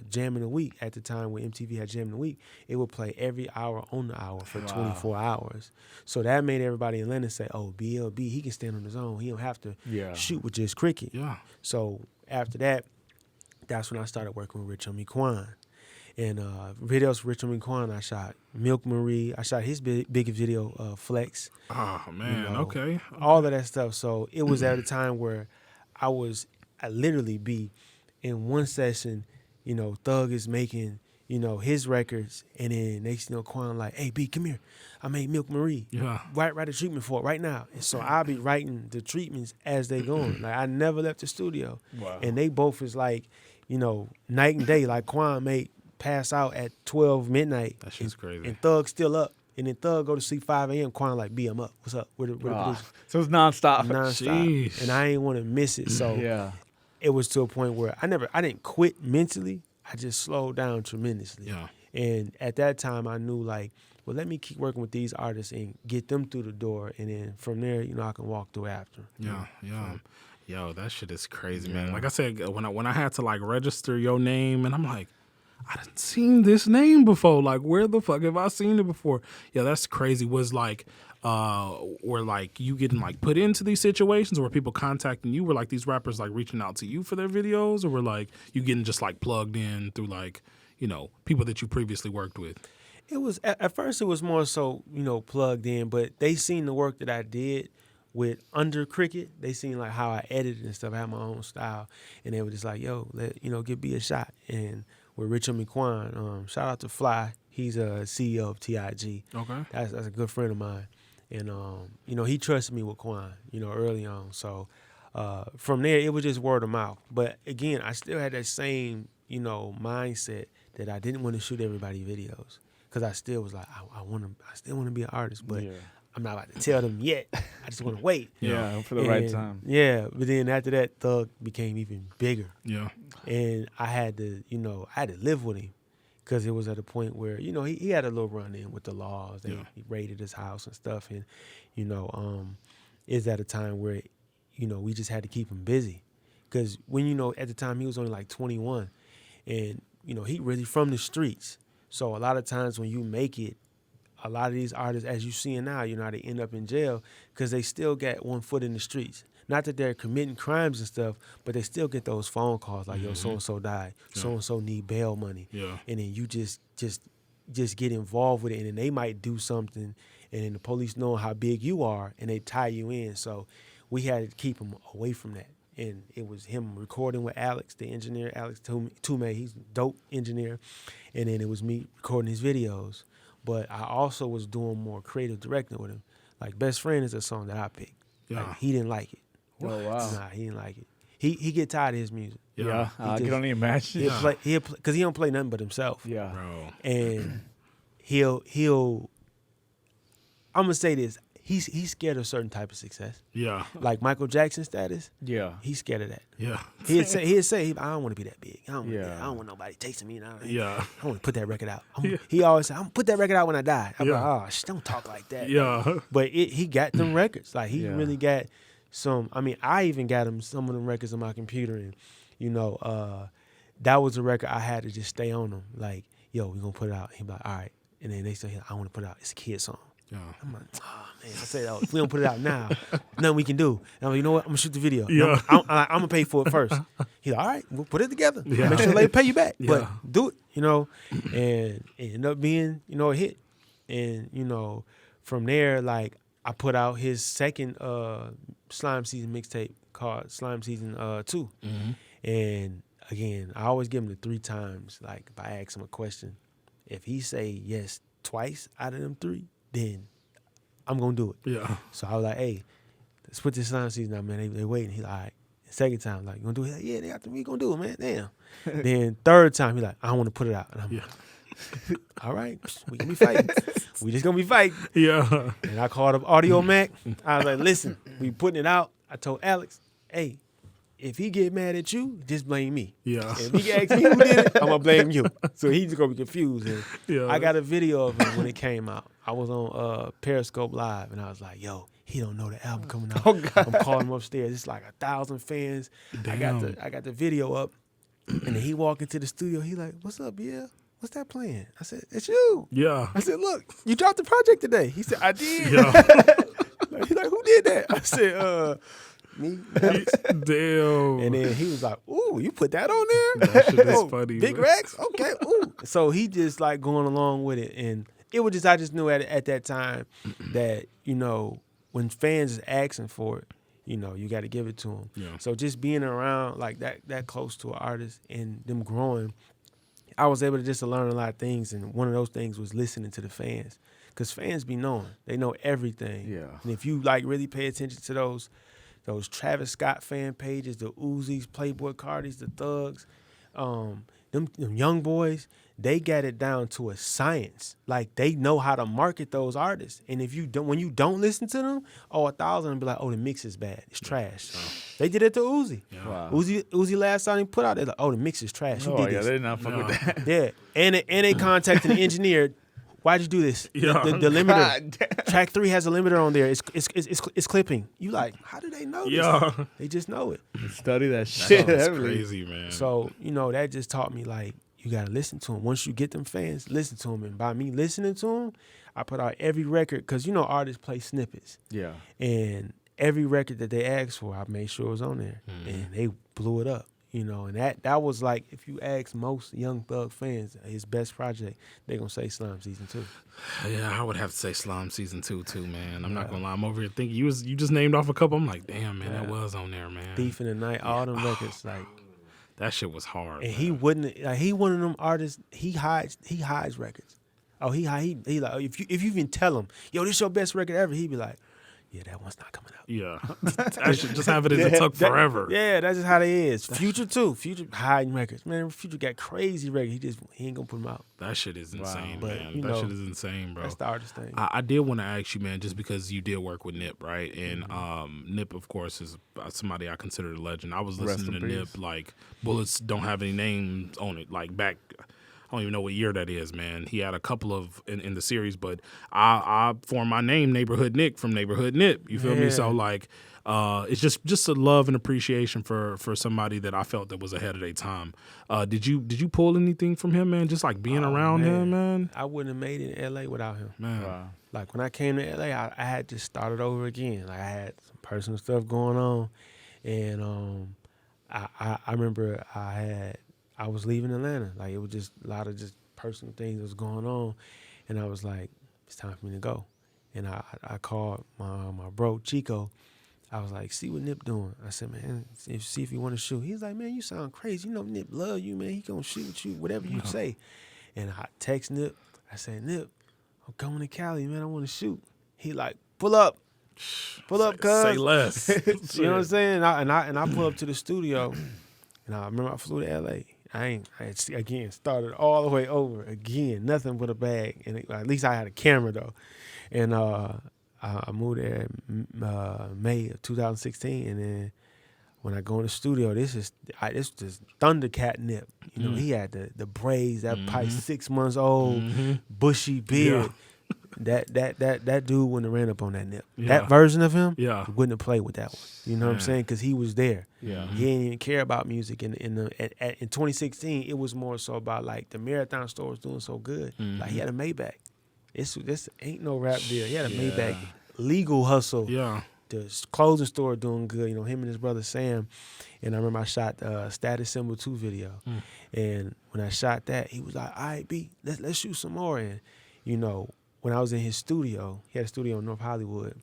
Jam in the Week at the time when MTV had Jam in the Week. It would play every hour on the hour for 24 hours. So that made everybody in Atlanta say, oh, BLB, he can stand on his own. He don't have to shoot with just Cricket. Yeah. So after that, that's when I started working with Rich Homie Quan. And videos for Rich Homie Quan, I shot Milk Marie. I shot his big video, Flex. Oh, man, you know, okay. All of that stuff. So it was at a time where I literally be in one session, you know, Thug is making, his records, and then next Quan like, hey B, come here, I made Milk Marie. Yeah. Write a treatment for it right now. And so I'll be writing the treatments as they going. Like I never left the studio. Wow. And they both is like, night and day. Like Quan may pass out at 12 midnight. That shit's crazy. And Thug's still up. And then Thug go to sleep 5 a.m. Quan like, B, I'm up. What's up? Where the producer? So it's nonstop. Nonstop. And I ain't want to miss it. So Yeah. it was to a point where I didn't quit mentally. I just slowed down tremendously. Yeah. And at that time, I knew like, well, let me keep working with these artists and get them through the door, and then from there, I can walk through after. Yeah. Yo, that shit is crazy, man. Like I said, when I had to like register your name, and I'm like, I didn't seen this name before. Like, where the fuck have I seen it before? Yeah, that's crazy. Was like, were like you getting like put into these situations, or were people contacting you? Were like these rappers like reaching out to you for their videos, or were like you getting just like plugged in through like people that you previously worked with? It was at first it was more so plugged in, but they seen the work that I did with Under Cricket. They seen like how I edited and stuff. I had my own style, and they were just like, "Yo, give B a shot." And with Rich Homie Quan, shout out to Fly. He's a CEO of TIG. Okay, that's a good friend of mine, and he trusted me with Quan, early on. So from there, it was just word of mouth. But again, I still had that same mindset that I didn't want to shoot everybody videos. Because I still was like, I still want to be an artist, but I'm not about to tell them yet. I just want to wait. Yeah, for the right time. Yeah, but then after that, Thug became even bigger. Yeah, and I had to live with him, because it was at a point where he had a little run in with the laws. He raided his house and stuff, and is at a time where we just had to keep him busy, because when at the time he was only like 21, and he really from the streets. So a lot of times when you make it, a lot of these artists, as you see now, they end up in jail because they still got one foot in the streets. Not that they're committing crimes and stuff, but they still get those phone calls like, yo, so-and-so died, so-and-so need bail money. Yeah. And then you just get involved with it, and then they might do something, and then the police know how big you are, and they tie you in. So we had to keep him away from that. And it was him recording with Alex, the engineer, Alex Tume. He's a dope engineer. And then it was me recording his videos. But I also was doing more creative directing with him. Like Best Friend is a song that I picked. Yeah. Like, he didn't like it. Oh, wow. Nah, he didn't like it. He get tired of his music. Yeah, I can only imagine. Because he don't play nothing but himself. Yeah. Bro. And he'll I'm going to say this. He's scared of a certain type of success. Yeah. Like Michael Jackson status. Yeah. He's scared of that. Yeah. He'd say, I don't want to be that big. I don't want nobody chasing me. Yeah. I want to put that record out. He always say, I'm going to put that record out when I die. I'm like, oh, don't talk like that. Yeah. But he got them records. Like, he really got some. I mean, I even got him some of them records on my computer. And, that was a record I had to just stay on them. Like, yo, we're going to put it out. He'd be like, all right. And then they say, I want to put it out. It's a kid song. Yeah. I'm like, oh, man. I said, if we don't put it out now, nothing we can do. And I'm like, you know what? I'm going to shoot the video. Yeah. I'm going to pay for it first. He's like, all right, we'll put it together. Yeah. Make sure they pay you back. Yeah. But do it, And it ended up being, a hit. And, from there, like, I put out his second Slime Season mixtape called Slime Season 2. Mm-hmm. And, again, I always give him the 3 times. Like, if I ask him a question, if he say yes twice out of them 3, then I'm going to do it. Yeah. So I was like, hey, let's put this Slime Season out, man. They waiting. He's like, all right. The second time, like, you going to do it? He's like, yeah, they got we going to do it, man. Damn. Then third time, he's like, I don't want to put it out. And I'm like, all right, we going to be fighting. We just going to be fighting. Yeah. And I called up Audio Mac. I was like, listen, we putting it out. I told Alex, hey, if he get mad at you, just blame me. Yeah. If he ask me who did it, I'm going to blame you. So he's going to be confused. And Yeah. I got a video of him when it came out. I was on Periscope Live, and I was like, yo, he don't know the album coming out. Oh, God. I'm calling him upstairs. It's like 1,000 fans. Damn. I got the video up. And then he walked into the studio. He like, what's up, yeah? What's that playing? I said, it's you. Yeah. I said, look, you dropped the project today. He said, I did. Yeah. He's like, who did that? I said, me. Alex. Damn. And then he was like, ooh, you put that on there? That shit is funny. Big man. racks? Okay, ooh. So he just like going along with it. And it was just, I just knew at that time that, when fans is asking for it, you got to give it to them. Yeah. So just being around like that close to an artist and them growing, I was able to just learn a lot of things, and one of those things was listening to the fans, because fans be knowing, they know everything. Yeah. And if you like really pay attention to those Travis Scott fan pages, the Uzis, Playboy Cardis, the Thugs, them young boys, they got it down to a science. Like, they know how to market those artists. And if you don't, when you don't listen to them, 1,000 will be like, oh, the mix is bad, it's trash. They did it to Uzi. Yeah. Wow. Uzi last song he put out, they're like, oh, the mix is trash. Who did this? They did not fuck with that. Yeah, and they contacted the engineer. Why'd you do this? Yeah. The limiter. Track 3 has a limiter on there. It's clipping. You like, how do they know this? Yeah. They just know it. Study that shit. That's heavily. crazy, man. So, that just taught me, like, you got to listen to them. Once you get them fans, listen to them. And by me listening to them, I put out every record, because, artists play snippets. Yeah. And every record that they asked for, I made sure it was on there. And they blew it up. And that was like, if you ask most Young Thug fans his best project, they're going to say Slime Season 2. Yeah, I would have to say Slime Season 2 too, man. I'm not going to lie. I'm over here thinking, you just named off a couple. I'm like, damn, man, that was on there, man. Thief in the Night, all them records, like. That shit was hard. And man. he wouldn't, like, he one of them artists, he hides records. Oh, he like, if you even tell him, yo, this your best record ever, he'd be like, yeah, that one's not coming out. Yeah. I should just have it as it took forever. Yeah, that's just how they is. Future too. Future hiding records. Man, Future got crazy records. He ain't gonna put them out. That shit is insane, But, man. That shit is insane, bro. That's the artist thing. I did want to ask you, man, just because you did work with Nip, right? And Nip, of course, is somebody I consider a legend. I was listening to Nip, like, Bullets Don't Have Any Names on it, like, back, I don't even know what year that is, man. He had a couple of in the series, but I formed my name Neighborhood Nick from Neighborhood Nip. You feel me? So, like, it's just a love and appreciation for somebody that I felt that was ahead of their time. Did you pull anything from him, man? Just like being around him, man. I wouldn't have made it in LA without him. Man. Wow. Like, when I came to LA, I had to start it over again. Like, I had some personal stuff going on, and I remember I was leaving Atlanta. Like, it was just a lot of just personal things that was going on, and I was like, it's time for me to go. And I called my bro Chico. I was like, see what Nip doing. I said, man, see if he want to shoot. He's like, man, you sound crazy. Nip love you, man. He gonna shoot you, whatever you say. And I text Nip. I said, Nip, I'm coming to Cali, man. I want to shoot. He like, pull up, cuz. Say less. You know what I'm saying? And I pull up to the studio, and I remember I flew to LA. I again started all the way over again, nothing but a bag, and at least I had a camera though. And I moved there in May of 2016, and then when I go in the studio, this is just Thundercat Nip. He had the braids, that pipe 6 months old, bushy beard. That dude wouldn't have ran up on that Nip. Yeah. That version of him, Yeah. wouldn't have played with that one. You know what I'm saying? Because he was there. Yeah. He didn't even care about music. In 2016, it was more so about, like, the Marathon store was doing so good. Like, he had a Maybach. This ain't no rap deal. He had a Maybach legal hustle. Yeah. The clothing store doing good. Him and his brother Sam. And I remember I shot Status Symbol 2 video. And when I shot that, he was like, all right, B, let's shoot some more. And, when I was in his studio, he had a studio in North Hollywood,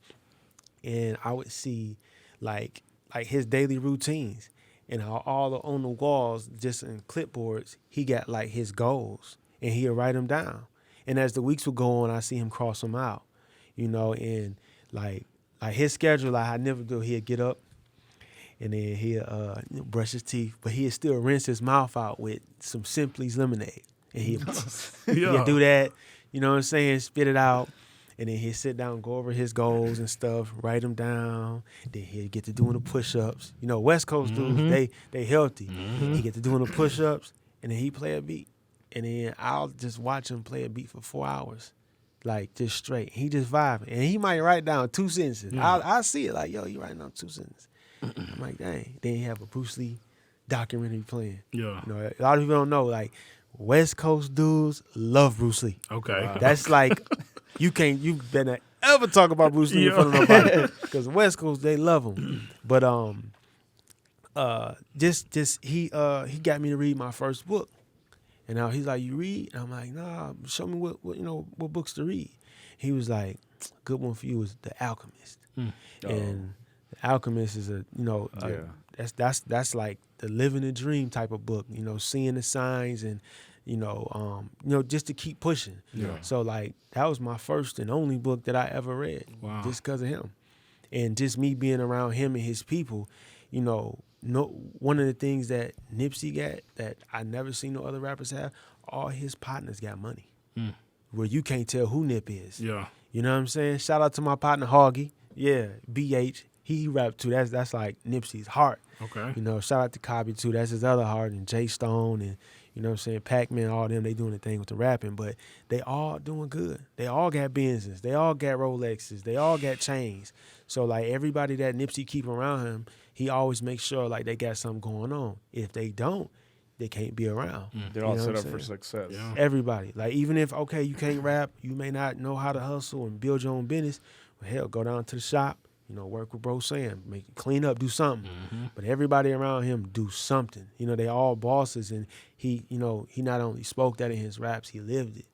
and I would see like his daily routines, and how all on the walls, just in clipboards, he got like his goals, and he'd write them down. And as the weeks would go on, I see him cross them out, and like his schedule, I never do. He'd get up, and then he'd brush his teeth, but he'd still rinse his mouth out with some Simply's lemonade, and he'd do that. You know what I'm saying? Spit it out. And then he'd sit down and go over his goals and stuff, write them down. Then he'd get to doing the push-ups. West Coast dudes, they healthy. He get to doing the push-ups, and then he play a beat. And then I'll just watch him play a beat for 4 hours, like just straight. He just vibing. And he might write down 2 sentences. I'll see it like, yo, you writing down 2 sentences. I'm like, dang. Then he have a Bruce Lee documentary playing. Yeah. A lot of people don't know, like, West Coast dudes love Bruce Lee. Okay. Wow. That's like, you better ever talk about Bruce Lee in front of nobody. Because West Coast, they love him. But he got me to read my first book. And now he's like, you read? And I'm like, nah, show me what books to read. He was like, good one for you is The Alchemist. And The Alchemist is that's like the living the dream type of book, seeing the signs and just to keep pushing. Yeah. So like that was my first and only book that I ever read, just because of him, and just me being around him and his people. One of the things that Nipsey got that I never seen no other rappers have, all his partners got money, where you can't tell who Nip is. Yeah. You know what I'm saying? Shout out to my partner Hoggy. Yeah, BH. He rap too. That's like Nipsey's heart. Okay. Shout out to Cobby too. That's his other heart, and Jay Stone and Pac-Man, all them, they doing the thing with the rapping, but they all doing good. They all got Benzes. They all got Rolexes. They all got chains. So like everybody that Nipsey keep around him, he always makes sure like they got something going on. If they don't, they can't be around. They're all set up for success. Yeah. Everybody. Like even if, okay, you can't rap, you may not know how to hustle and build your own business, well, hell, go down to the shop, work with Bro Sam, make it clean up, do something. But everybody around him do something. They all bosses, and he not only spoke that in his raps, he lived it.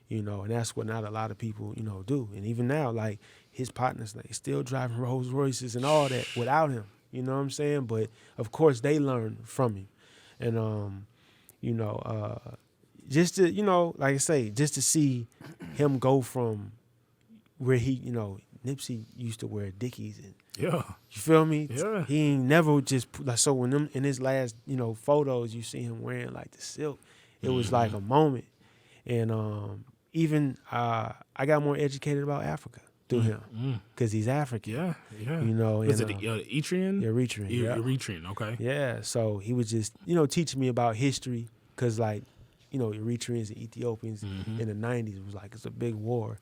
And that's what not a lot of people, do. And even now, like his partners, like still driving Rolls Royces and all that without him. You know what I'm saying? But of course they learn from him. And just to, like I say, just to see him go from where he, Nipsey used to wear Dickies and Yeah. you feel me? Yeah. He ain't never just like, so when them in his last, photos you see him wearing like the silk, it was like a moment. And even I got more educated about Africa through him because he's African. Yeah. Yeah. Was it Eritrean? Yeah, Eritrean. Yeah. Eritrean. Okay. Yeah. So he was just, teaching me about history because like, Eritreans and Ethiopians in the 90s was like, it's a big war.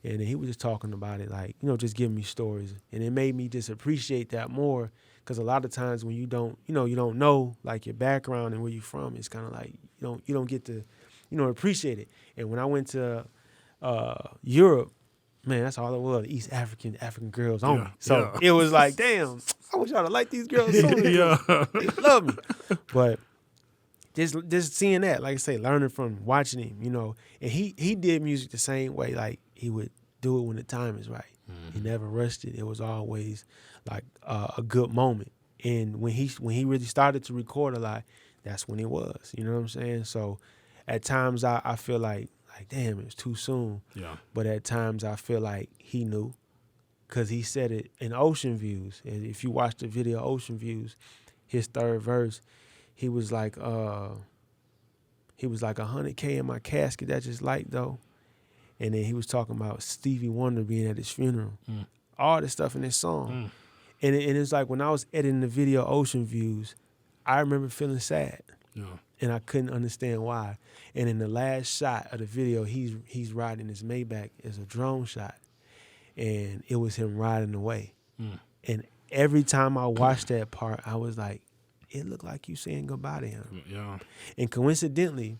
And he was just talking about it, like, just giving me stories. And it made me just appreciate that more because a lot of times when you don't know, like, your background and where you're from, it's kind of like you don't get to, appreciate it. And when I went to Europe, man, that's all it was, East African girls only. So it was like, damn, I wish y'all to like these girls so much. They love me. But just seeing that, like I say, learning from watching him, and he did music the same way, like he would do it when the time is right. He never rushed it. It was always like a good moment. And when he really started to record a lot, that's when it was. You know what I'm saying? So at times I feel like damn, it was too soon. Yeah. But at times I feel like he knew, because he said it in Ocean Views. And if you watch the video Ocean Views, his third verse, he was like 100K in my casket, that's just light though. And then he was talking about Stevie Wonder being at his funeral. All this stuff in this song. And it's like when I was editing the video Ocean Views, I remember feeling sad. Yeah. And I couldn't understand why. And in the last shot of the video, he's riding his Maybach as a drone shot. And it was him riding away. And every time I watched that part, I was like, it looked like you saying goodbye to him. Yeah. And coincidentally,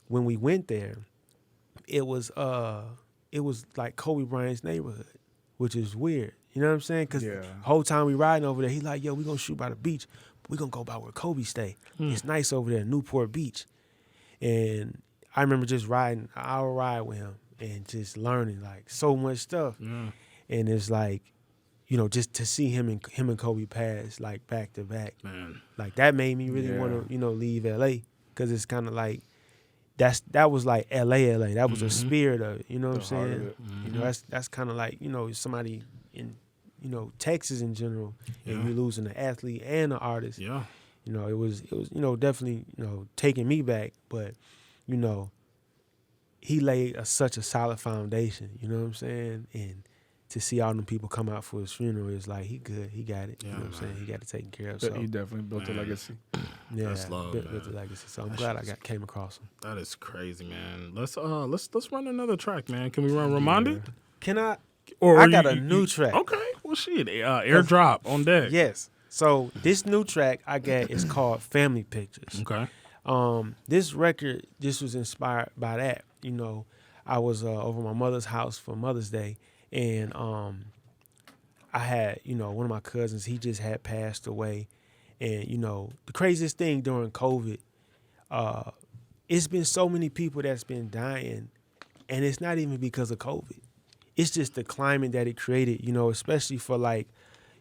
when we went there, it was like Kobe Bryant's neighborhood, which is weird. You know what I'm saying? Because the whole time we riding over there, he like, yo, we gonna shoot by the beach. We gonna go by where Kobe stay. It's nice over there, Newport Beach. And I remember just riding an hour ride with him and just learning like so much stuff. Yeah. And it's like, just to see him and Kobe pass like back to back, Man. like that made me really want to leave LA, because it's kind of like that was like LA. That was a spirit of it. You know what I'm saying? That's kind of like somebody in Texas in general, and you're losing an athlete and an artist. Yeah. It was definitely taking me back, but he laid such a solid foundation. You know what I'm saying? And to see all them people come out for his funeral is like, he good, he got it. Yeah, you know what I'm saying? He got it taken care of. So He definitely built a legacy. yeah, That's love, built man. a legacy. So I'm glad I came across him. That is crazy, man. Let's run another track, man. Can we run Reminded? Can I? Or I got a new track. Okay. Well, shit. Airdrop on deck. Yes. So this new track I got is called Family Pictures. Okay. This record, this was inspired by that. I was over my mother's house for Mother's Day, and I had, one of my cousins, he just had passed away. And, the craziest thing during COVID, it's been so many people that's been dying, and it's not even because of COVID. It's just the climate that it created, especially for like,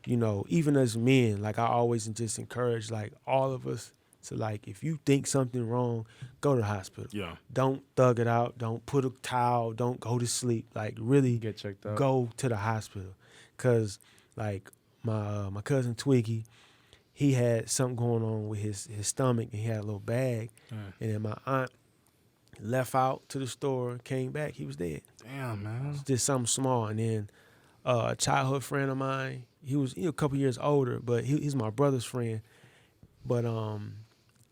even as men. Like I always just encourage like all of us to like, if you think something wrong, go to the hospital. Yeah. Don't thug it out. Don't put a towel. Don't go to sleep. Like, really Get checked out. go to the hospital. Cause like my cousin Twiggy, he had something going on with his stomach, and he had a little bag. And then my aunt left out to the store, came back, he was dead. Damn, man. Just something small. And then a childhood friend of mine, he was a couple years older, but he's my brother's friend. But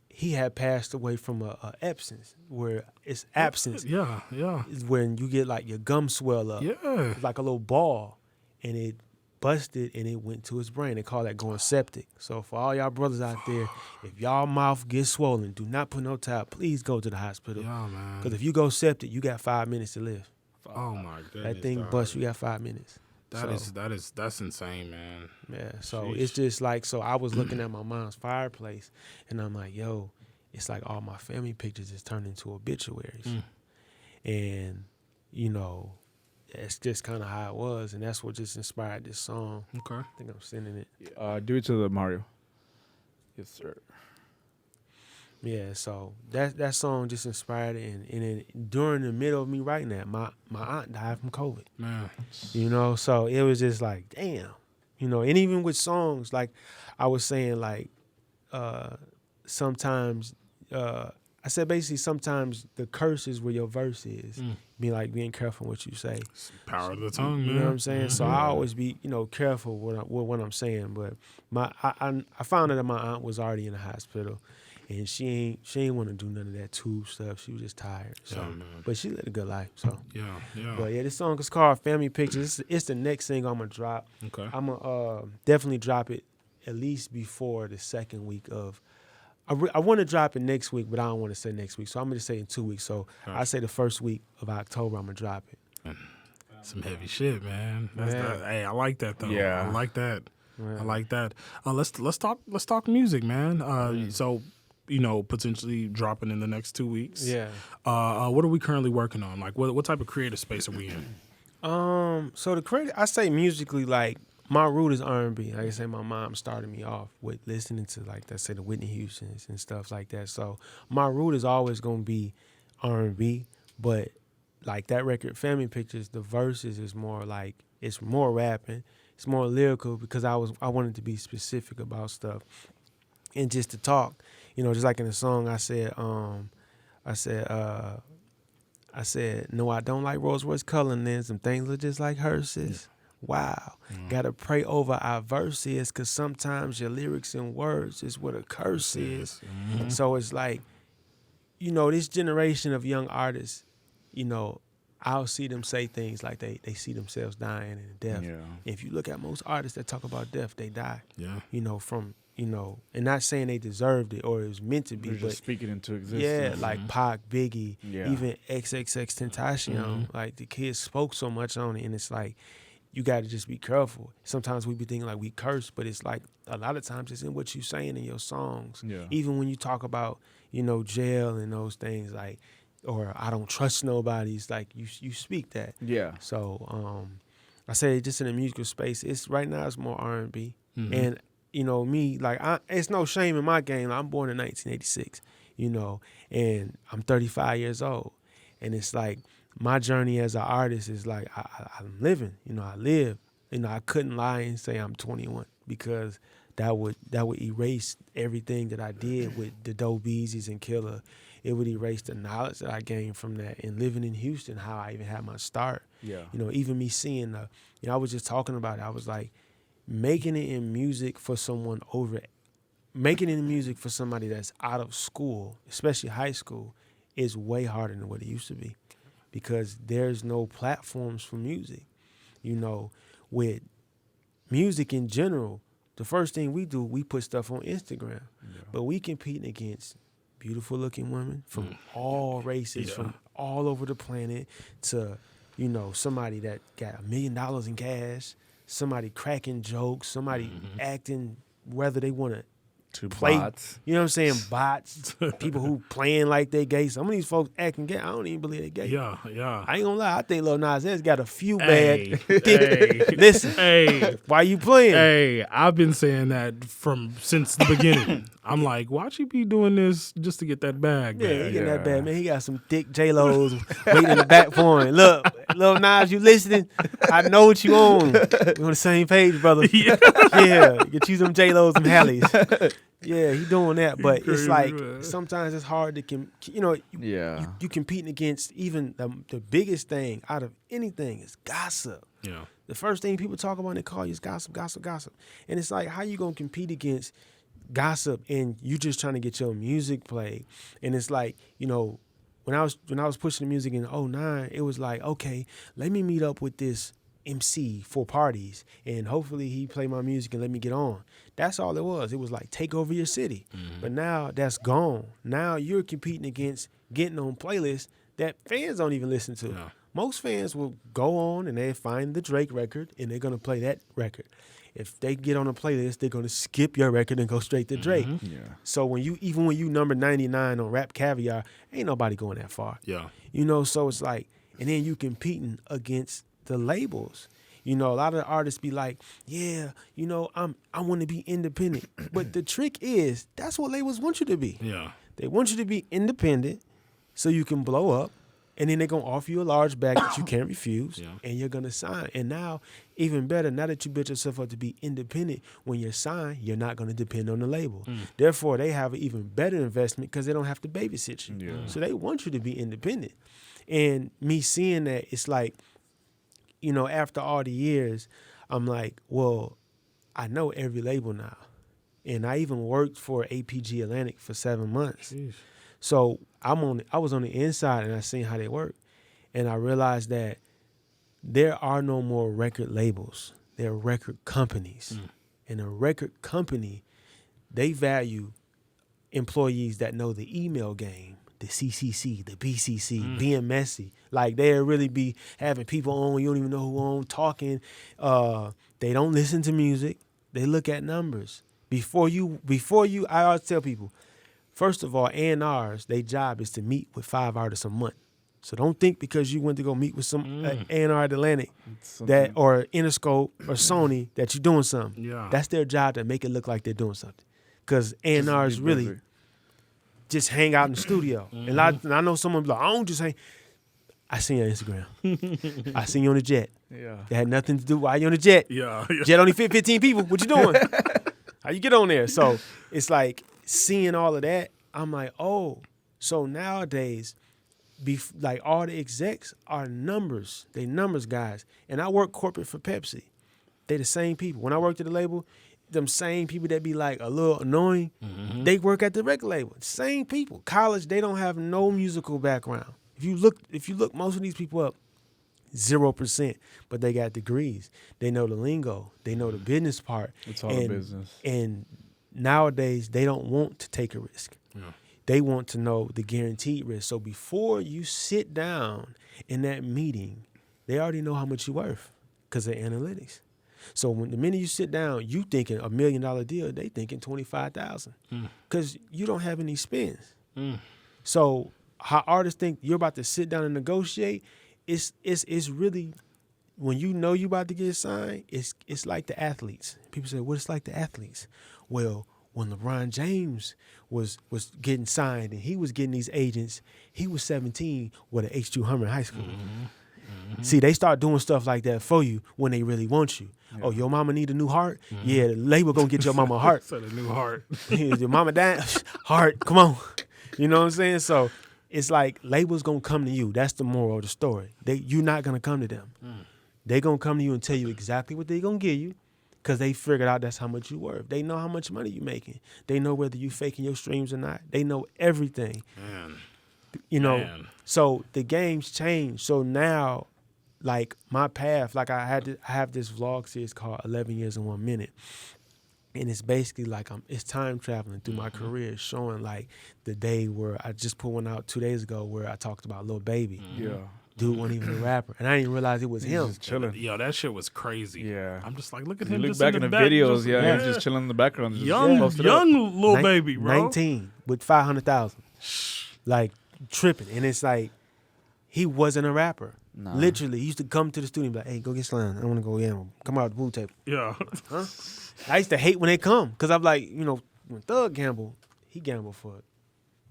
he had passed away from a abscess, where it's abscess. Yeah. Is when you get like your gum swell up. Yeah. It's like a little ball, and it busted and it went to his brain. They call that going septic. So for all y'all brothers out there, if y'all mouth gets swollen, do not put no towel. Please go to the hospital. Yeah, man. Because if you go septic, you got 5 minutes to live. Oh my goodness. That thing bust, you got 5 minutes. That's insane, man. Yeah, so Sheesh. it's just like, so I was looking at my mom's fireplace, and I'm like, yo, it's like all my family pictures is turned into obituaries. And, you know, that's just kind of how it was, and that's what just inspired this song. Okay. I think I'm sending it. Do it to the Mario. Yes, sir. Yeah, so that song just inspired it, and then during the middle of me writing that, my aunt died from COVID. Man. You know, so it was just like, damn. You know, and even with songs, like I was saying, like sometimes I said basically sometimes the curse is where your verse is. Be like being careful what you say. It's the power of the tongue, man. You know what I'm saying? So I always be, careful what I'm saying. But I found out that my aunt was already in the hospital, and she ain't want to do none of that tube stuff. She was just tired. So, man. but she lived a good life. So Yeah. But yeah, this song is called Family Pictures. It's the next thing I'm gonna drop. Okay. I'm gonna definitely drop it at least before the second week of. I want to drop it next week, but I don't want to say next week. So I'm going to say in 2 weeks. So I say the first week of October, I'm going to drop it. Some heavy shit, man. Hey, I like that though. Yeah. I like that. Yeah. I like that. Let's talk music, man. So, potentially dropping in the next 2 weeks. Yeah. What are we currently working on? Like, what type of creative space are we in? So the credit, I say musically, like my root is R&B. Like I say, my mom started me off with listening to like let's say the Whitney Houstons and stuff like that. So my root is always gonna be R&B, but like that record, Family Pictures, the verses is more like it's more rapping, it's more lyrical because I wanted to be specific about stuff and just to talk. Just like in the song, I said, no, I don't like Rolls Royce coloring in. Some things look just like hearses. Wow. Gotta pray over our verses, because sometimes your lyrics and words is what a curse is. So it's like, this generation of young artists, I'll see them say things like they see themselves dying and death. Yeah. If you look at most artists that talk about death, they die. Yeah. And not saying they deserved it or it was meant to be, They're but just speaking into existence. yeah, like Pac, Biggie, Yeah. even XXXTentacion, like the kids spoke so much on it, and it's like you got to just be careful. Sometimes we be thinking like we curse, but it's like a lot of times it's in what you saying in your songs. Yeah. Even when you talk about jail and those things, like, or I don't trust nobody, it's like you speak that. Yeah. So I say just in the musical space, it's right now it's more R&B, and me, like, it's no shame in my game. I'm born in 1986, and I'm 35 years old. And it's like my journey as an artist is like I'm living, I live. I couldn't lie and say I'm 21 because that would erase everything that I did with the Doe Beezies and Killer. It would erase the knowledge that I gained from that and living in Houston, how I even had my start. Yeah. Even me seeing I was just talking about it. I was like, making it in music for making it in music for somebody that's out of school, especially high school, is way harder than what it used to be, because there's no platforms for music. With music in general, the first thing we do, we put stuff on Instagram, but we competing against beautiful looking women from all races, from all over the planet, to somebody that got $1 million in cash, somebody cracking jokes, somebody acting whether they want to bots. You know what I'm saying? Bots, people who playing like they gay. Some of these folks acting gay. I don't even believe they gay. Yeah. I ain't gonna lie. I think Lil Nas X got a few Hey, bad. hey, Listen, hey, why you playing? hey! I've been saying that since the beginning. I'm like, watch he be doing this just to get that bag? Yeah, he Bag. getting that bad, man. He got some thick J-Los waiting in the back for him. Look, Lil Nas, you listening? I know what you on. We on the same page, brother. Yeah, get you some J-Los, some Halleys. Yeah, he doing that, but it's crazy, like man. sometimes it's hard to you competing against even the biggest thing out of anything is gossip. Yeah. The first thing people talk about and they call you is gossip, and it's like how you gonna compete against gossip and you just trying to get your music played? And it's like, when I was pushing the music in 2009, it was like, okay, let me meet up with this MC for parties and hopefully he play my music and let me get on. That's all it was. It was like take over your city. But now that's gone. Now you're competing against getting on playlists that fans don't even listen to. Yeah. Most fans will go on and they find the Drake record and they're gonna play that record. If they get on a playlist, they're gonna skip your record and go straight to Drake. Yeah. So when you number 99 on Rap Caviar, ain't nobody going that far. Yeah. So it's like, and then you competing against the labels. A lot of the artists be like, yeah, I want to be independent. But the trick is, that's what labels want you to be. Yeah. They want you to be independent so you can blow up, and then they're going to offer you a large bag that you can't refuse, and you're going to sign. And now, even better, now that you built yourself up to be independent, when you're signed, you're not going to depend on the label. Therefore, they have an even better investment because they don't have to babysit you. Yeah. So they want you to be independent. And me seeing that, it's like, after all the years, I'm like, well, I know every label now. And I even worked for APG Atlantic for 7 months. Jeez. So I was on the inside and I seen how they work. And I realized that there are no more record labels. There are record companies. And a record company, they value employees that know the email game, the CCC, the BCC, being messy. Like they'll really be having people on, you don't even know who on, talking. They don't listen to music. They look at numbers. Before you, I always tell people, first of all, A&Rs, their job is to meet with 5 artists a month. So don't think because you went to go meet with some A&R at Atlantic or Interscope or Sony that you're doing something. Yeah. That's their job to make it look like they're doing something. Because A&Rs really just hang out in the studio. And I know someone be like, I don't just hang. I seen you on Instagram. I seen you on the jet. Yeah. It had nothing to do with why you on the jet. Yeah. Jet only fit 15 people. What you doing? How you get on there? So it's like seeing all of that, I'm like, oh, so nowadays, like all the execs are numbers. They numbers guys. And I work corporate for Pepsi. They the same people. When I worked at the label, them same people that be like a little annoying, they work at the record label. Same people. College, they don't have no musical background. If you look most of these people up, 0%, but they got degrees. They know the lingo. They know the business part. It's all business. And nowadays, they don't want to take a risk. Yeah. They want to know the guaranteed risk. So before you sit down in that meeting, they already know how much you're worth because of analytics. So when the minute you sit down, you thinking $1 million deal, they thinking 25,000 because you don't have any spends. So how artists think you're about to sit down and negotiate, it's really, when you know you about to get signed, it's like the athletes. People say, what it's like the athletes? Well, when LeBron James was getting signed and he was getting these agents, he was 17 with an H2 Hummer in high school. See, they start doing stuff like that for you when they really want you. Yeah. Oh, your mama need a new heart? Yeah, the label gonna get your mama a heart. So the new heart. Your mama dying? Heart, come on. You know what I'm saying? So it's like labels gonna come to you. That's the moral of the story. You're not gonna come to them. They gonna come to you and tell you exactly what they gonna give you because they figured out that's how much you worth. They know how much money you making. They know whether you faking your streams or not. They know everything. Man. So the game's changed. So now, like my path, like I have this vlog series called 11 Years in 1 Minute. And it's basically like it's time traveling through my career, showing like the day where I just put one out 2 days ago where I talked about Lil Baby. Yeah. Dude wasn't even a rapper, and I didn't realize it was him. Just chilling. Yo, that shit was crazy. Yeah. I'm just like, look at You him. look Just back in in the the back, videos, just- he's just chilling in the background. Just young posted up. little baby, bro. 19 with 500,000, like tripping, and it's like he wasn't a rapper. Nah. Literally, he used to come to the studio and be like, "Hey, go get slammed. I want to go gamble. Come out the pool table." Yeah. Huh? I used to hate when they come because I'm like, when Thug gambled, he gambled for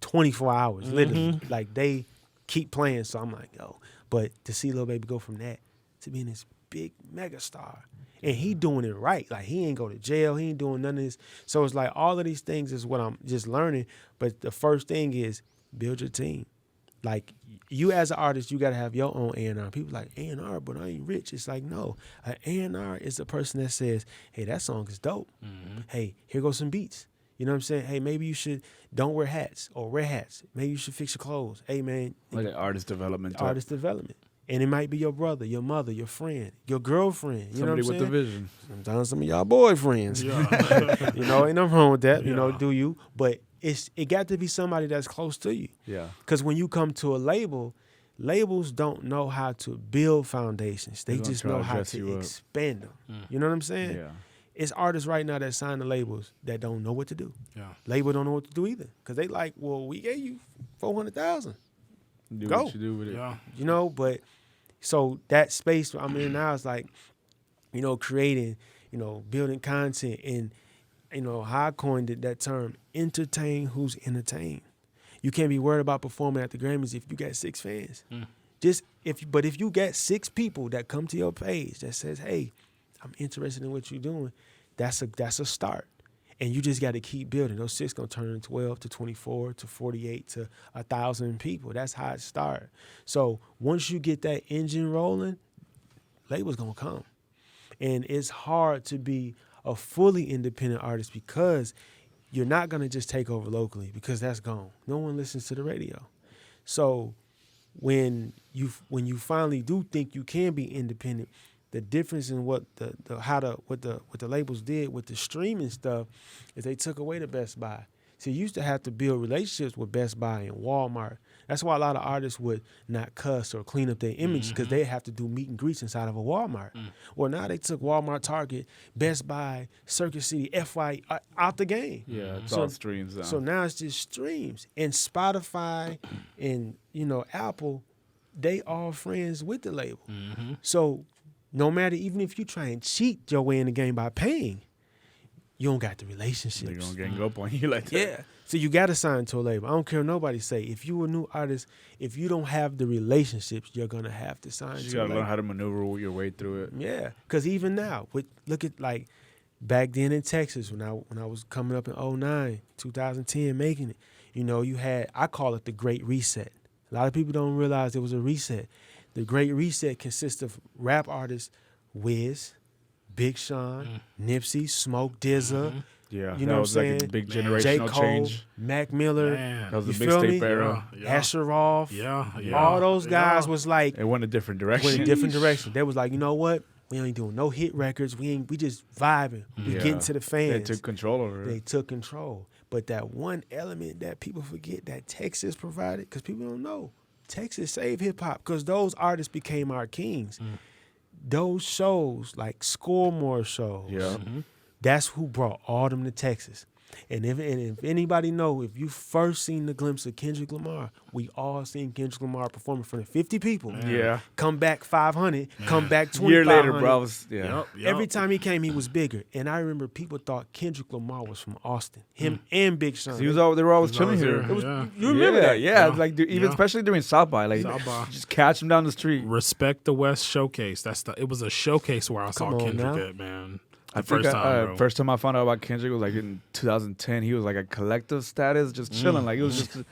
24 hours, literally. Like they keep playing, so I'm like, yo. But to see Lil Baby go from that to being this big mega star, and he doing it right. Like he ain't go to jail. He ain't doing none of this. So it's like all of these things is what I'm just learning. But the first thing is build your team. Like you as an artist, you got to have your own A&R. People like A&R, but I ain't rich. It's like, no, an A&R is the person that says, hey, that song is dope. Hey, here goes some beats. You know what I'm saying? Hey, maybe you should don't wear hats or wear hats. Maybe you should fix your clothes. Hey, man. Like an artist development. type. Artist development. And it might be your brother, your mother, your friend, your girlfriend. You Somebody know what with I'm the saying? vision. Sometimes some of y'all boyfriends. Yeah. Ain't nothing wrong with that. Yeah. Do you? But it got to be somebody that's close to you. Yeah. Because when you come to a label, labels don't know how to build foundations. They They're gonna just try to know how dress you to up. expand them. You know what I'm saying? Yeah. It's artists right now that sign the labels that don't know what to do. Yeah. Label don't know what to do either. Because they like, well, we gave you 400,000. Do Go. what you do with it. Yeah. But so that space I'm in now is like, creating, building content and, how I coined it, that term, entertain who's entertained. You can't be worried about performing at the Grammys if you got 6 fans. But if you got 6 people that come to your page that says, hey, I'm interested in what you're doing, that's a start. And you just got to keep building. Those 6 gonna turn into 12 to 24 to 48 to 1,000 people. That's how it starts. So once you get that engine rolling, labels gonna come. And it's hard to be a fully independent artist because you're not gonna just take over locally because that's gone. No one listens to the radio. So when you finally do think you can be independent, the difference in what the labels did with the streaming stuff is they took away the Best Buy. So you used to have to build relationships with Best Buy and Walmart. That's why a lot of artists would not cuss or clean up their image because they have to do meet and greets inside of a Walmart. Well, now they took Walmart, Target, Best Buy, Circuit City, FY out the game. Yeah, it's all streams now. So now it's just streams. And Spotify and, Apple, they all friends with the label. So no matter, even if you try and cheat your way in the game by paying, you don't got the relationships. They're going to gang up on you like that. Yeah. So you got to sign to a label. I don't care what nobody say. If you a new artist, if you don't have the relationships, you're going to have to sign You to a got to label. learn how to maneuver your way through it. Yeah. Because even now, look at like back then in Texas when I was coming up in 2009, 2010, making it, you had, I call it the Great Reset. A lot of people don't realize it was a reset. The Great Reset consists of rap artists Wiz, Big Sean, Nipsey, Smoke, DZA. Yeah, You that know what I'm was like saying? a big J. generational Cole, change. Mac Miller, Man. That was you the feel mixtape me? era. Yeah. Asher Roth. Yeah. All those guys was like It went a different direction. went a different direction. They was like, you know what? We ain't doing no hit records. We just vibing. We Yeah. getting to the fans. They took control over They it. took control. But that one element that people forget that Texas provided, because people don't know, Texas saved hip hop because those artists became our kings. Those shows, like Score shows, Yeah. that's who brought all them to Texas. And if anybody know, if you first seen the glimpse of Kendrick Lamar, we all seen Kendrick Lamar perform in front of 50 people. Yeah. Come back 500, come back A 2500. year later, bro. I was, yeah. Every time he came, he was bigger. And I remember people thought Kendrick Lamar was from Austin. Him and Big Sean. They were always chilling here. You remember that? Yeah. Yeah. Like even Yeah. especially during South by, like South by. just catch him down the street. Respect the West showcase. It was a showcase where I saw Come on Kendrick now. at, man. I The think first time, bro. first time I found out about Kendrick was like in 2010. He was like a collective status, just chilling. Like it was just,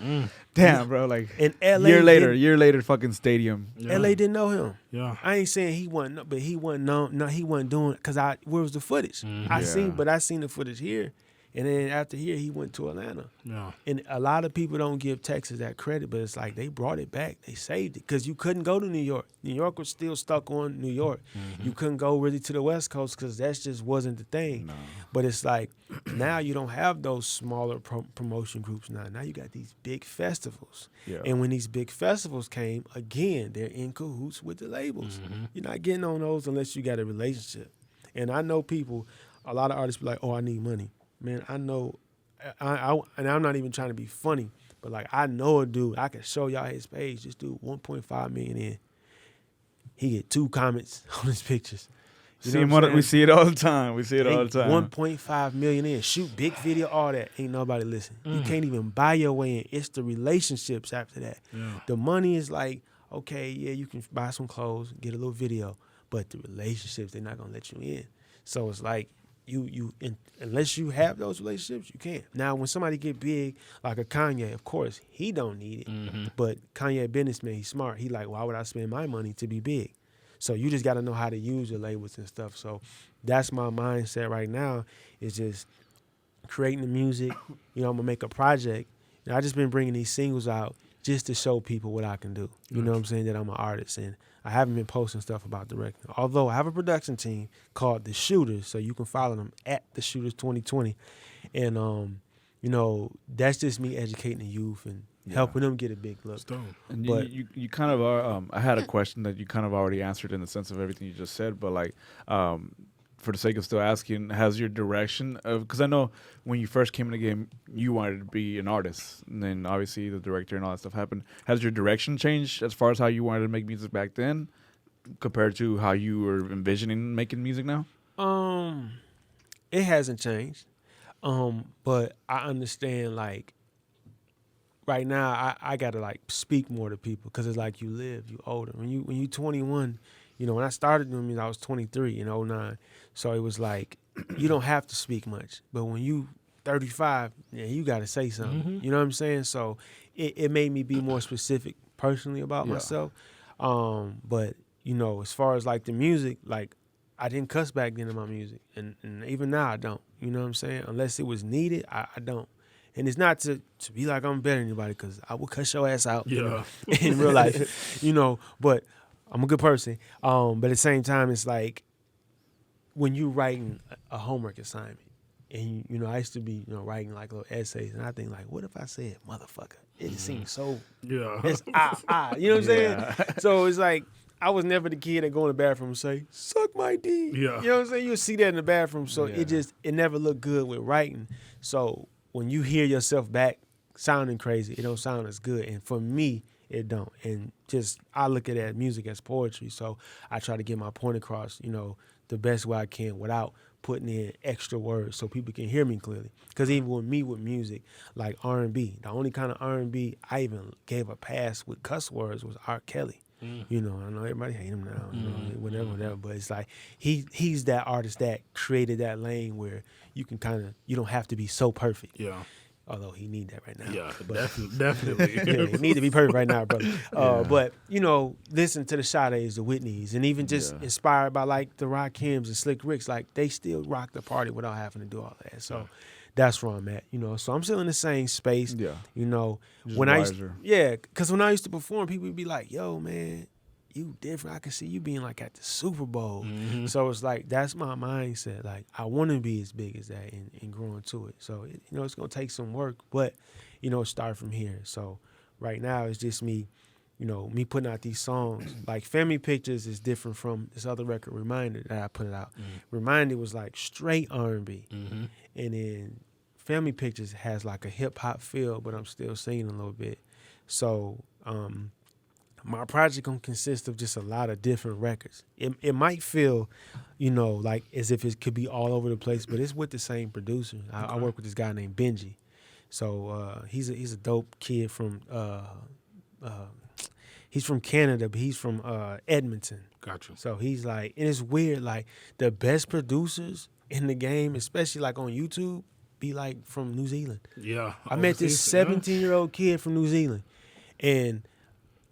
damn, bro. Like In LA, year later, fucking stadium. Yeah. LA didn't know him. Yeah. I ain't saying he wasn't, but he wasn't known. No, he wasn't doing because where was the footage? I seen the footage here, And then after here, he went to Atlanta. Yeah. And a lot of people don't give Texas that credit, but it's like they brought it back. They saved it because you couldn't go to New York. New York was still stuck on New York. You couldn't go really to the West Coast because that just wasn't the thing. No. But it's like now you don't have those smaller promotion groups now. Now you got these big festivals. Yeah. And when these big festivals came, again, they're in cahoots with the labels. You're not getting on those unless you got a relationship. And I know people, a lot of artists be like, oh, I need money. Man, I know, and I'm not even trying to be funny, but like I know a dude, I can show y'all his page. This dude, 1.5 million in. He get 2 comments on his pictures. You know what I'm We see it all the time. We see it all the time. 1.5 million in. Shoot, big video, all that. Ain't nobody listening. You can't even buy your way in. It's the relationships after that. Yeah. The money is like, okay, yeah, you can buy some clothes, get a little video, but the relationships, they're not gonna let you in. So it's like, unless you have those relationships, you can't. Now, when somebody get big, like a Kanye, of course, he don't need it. But Kanye, a businessman, he's smart. He like, why would I spend my money to be big? So you just got to know how to use your labels and stuff. So that's my mindset right now is just creating the music. You know, I'm going to make a project. And I just been bringing these singles out just to show people what I can do. You know what I'm saying? That I'm an artist. And I haven't been posting stuff about directing. Although I have a production team called The Shooters, so you can follow them at The Shooters 2020. And, you know, that's just me educating the youth and helping them get a big look. And you kind of are, I had a question that you kind of already answered in the sense of everything you just said, but like, for the sake of still asking, has your direction of, because I know when you first came in the game, you wanted to be an artist, and then obviously the director and all that stuff happened. Has your direction changed as far as how you wanted to make music back then compared to how you were envisioning making music now? It hasn't changed. But I understand, like, right now I gotta like speak more to people because it's like you live, you older. When you 21, you know, when I started doing music, I was 23 in 09. So it was like, you don't have to speak much. But when you 35, yeah, you got to say something. You know what I'm saying? So it made me be more specific personally about myself. But, you know, as far as like the music, like I didn't cuss back then in my music. And even now I don't. You know what I'm saying? Unless it was needed, I don't. And it's not to be like I'm better than anybody because I will cuss your ass out you know, in real life, you know, but I'm a good person. But at the same time, it's like when you writing a homework assignment and, you know, I used to be, you know, writing like little essays and I think like, what if I said motherfucker? It just seems so, it's you know what I'm saying? So it's like, I was never the kid that go in the bathroom and say, suck my D. You know what I'm saying? You'll see that in the bathroom. So it never looked good with writing. So when you hear yourself back sounding crazy, it don't sound as good. And for me, it don't. And just, I look at that music as poetry. So I try to get my point across, you know, the best way I can without putting in extra words so people can hear me clearly. Because even with me with music, like R&B, the only kind of R&B I even gave a pass with cuss words was R. Kelly. You know, I know everybody hate him now, you know, whatever. But it's like he's that artist that created that lane where you can kind of, you don't have to be so perfect. Yeah. Although he need that right now. Yeah, definitely. Yeah, he need to be perfect right now, brother. But, you know, listen to the Sade's, the Whitneys, and even just inspired by, like, the Rakims and Slick Ricks. Like, they still rock the party without having to do all that. So that's where I'm at, you know. So I'm still in the same space, you know. Just when wiser. because when I used to perform, people would be like, yo, man, you different. I can see you being, like, at the Super Bowl. So it's like, that's my mindset. Like, I want to be as big as that and growing to it. So, you know, it's going to take some work, but, you know, start from here. So right now it's just me, you know, me putting out these songs. Like, Family Pictures is different from this other record, Reminder, that I put out. Reminder was, like, straight R&B. And then Family Pictures has, like, a hip-hop feel, but I'm still singing a little bit. So, my project gonna consist of just a lot of different records. It might feel, you know, like as if it could be all over the place, but it's with the same producer. I work with this guy named Benji. So he's a dope kid from he's from Canada, but he's from Edmonton. Gotcha. So he's like, and it's weird, like the best producers in the game, especially like on YouTube, be like from New Zealand. Yeah. I met this 17-year-old kid from New Zealand, and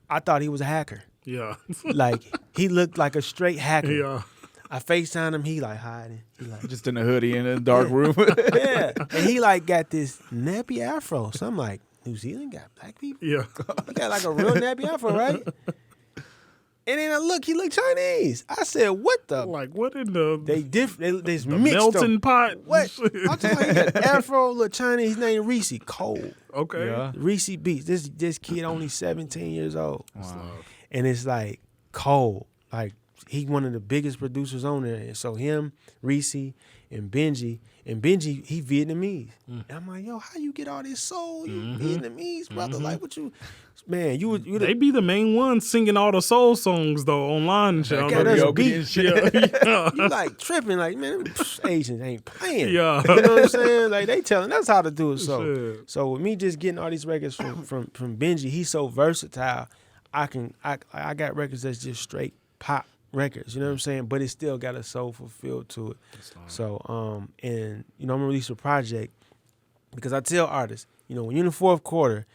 I thought he was a hacker. Yeah. Like, he looked like a straight hacker. Yeah. I FaceTime him. He like hiding. He like Just in a hoodie in a dark room. yeah, and he like got this nappy afro. So I'm like, New Zealand got black people. Yeah. He got like a real nappy afro, right? And then he looked Chinese. I said, what the? Like, what in the... They different. They the mixed melting them. pot? What? I'm talking about he got afro, little Chinese. His name Reese Cole. Okay. Yeah. Reese Beats. This kid only 17 years old. Wow. And it's like Cole. Like he one of the biggest producers on there. And so him, Reese, and Benji. And Benji, he Vietnamese. And I'm like, yo, how you get all this soul? You Vietnamese, brother. Like what you... Man, you They be the main ones singing all the soul songs though online and shit. got us Karaoke beat. and shit. Yeah. you like tripping, like, man, Asians ain't playing. Yeah. You know what I'm saying? Like they telling us how to do it. Shit. So with me just getting all these records from Benji, he's so versatile. I got records that's just straight pop records, you know what I'm saying? But it still got a soulful feel to it. So and I'm gonna release a project because I tell artists, when you're in the fourth quarter,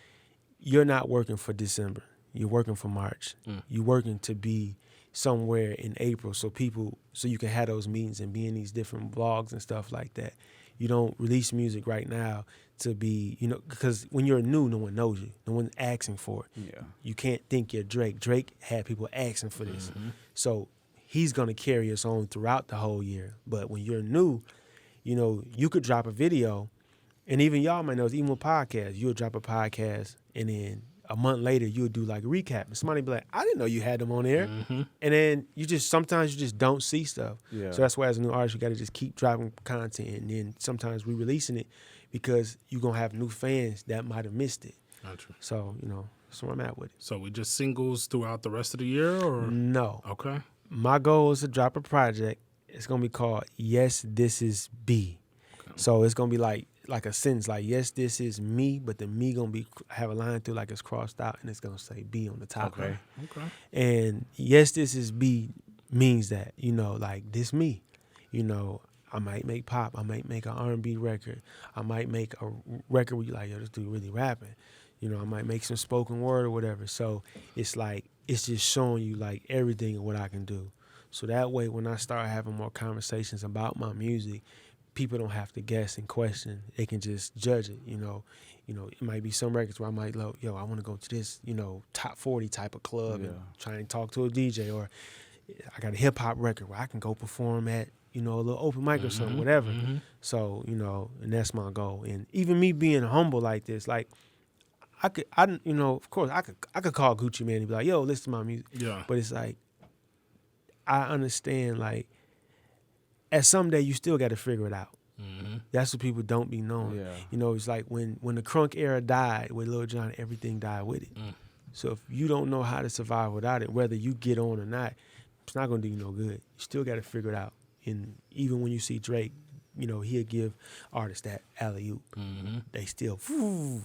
you're not working for December. You're working for March. You're working to be somewhere in April so you can have those meetings and be in these different vlogs and stuff like that. You don't release music right now to be, because when you're new, no one knows you. No one's asking for it. Yeah. You can't think you're Drake. Drake had people asking for this. So he's going to carry us on throughout the whole year. But when you're new, you could drop a video, and even y'all might know, even with podcasts, you'll drop a podcast, and then a month later, you'll do like a recap. And somebody be like, I didn't know you had them on there. And then sometimes you just don't see stuff. Yeah. So that's why as a new artist, you got to just keep dropping content, and then sometimes re-releasing it because you're going to have new fans that might have missed it. Not true. So, that's where I'm at with it. So we just singles throughout the rest of the year, or No. okay? My goal is to drop a project. It's going to be called Yes, This Is B. Okay. So it's going to be like a sentence, like, yes, this is me, but the me going to have a line through like it's crossed out, and it's going to say B on the top. Okay. Okay. And yes, this is B means that, like this me. I might make pop. I might make an R&B record. I might make a record where you're like, yo, this dude really rapping. I might make some spoken word or whatever. So it's like, it's just showing you like everything and what I can do. So that way, when I start having more conversations about my music, people don't have to guess and question. They can just judge it. It might be some records where I might I want to go to this, top 40 type of club and try and talk to a DJ. Or I got a hip hop record where I can go perform at, a little open mic or something, whatever. So, and that's my goal. And even me being humble like this, like of course I could call Gucci Mane and be like, yo, listen to my music. Yeah. But it's like, I understand, like, at some day you still got to figure it out. That's what people don't be knowing. Yeah. It's like when the crunk era died with Lil Jon, everything died with it. So if you don't know how to survive without it, whether you get on or not, it's not going to do you no good. You still got to figure it out. And even when you see Drake, he'll give artists that alley-oop. They still,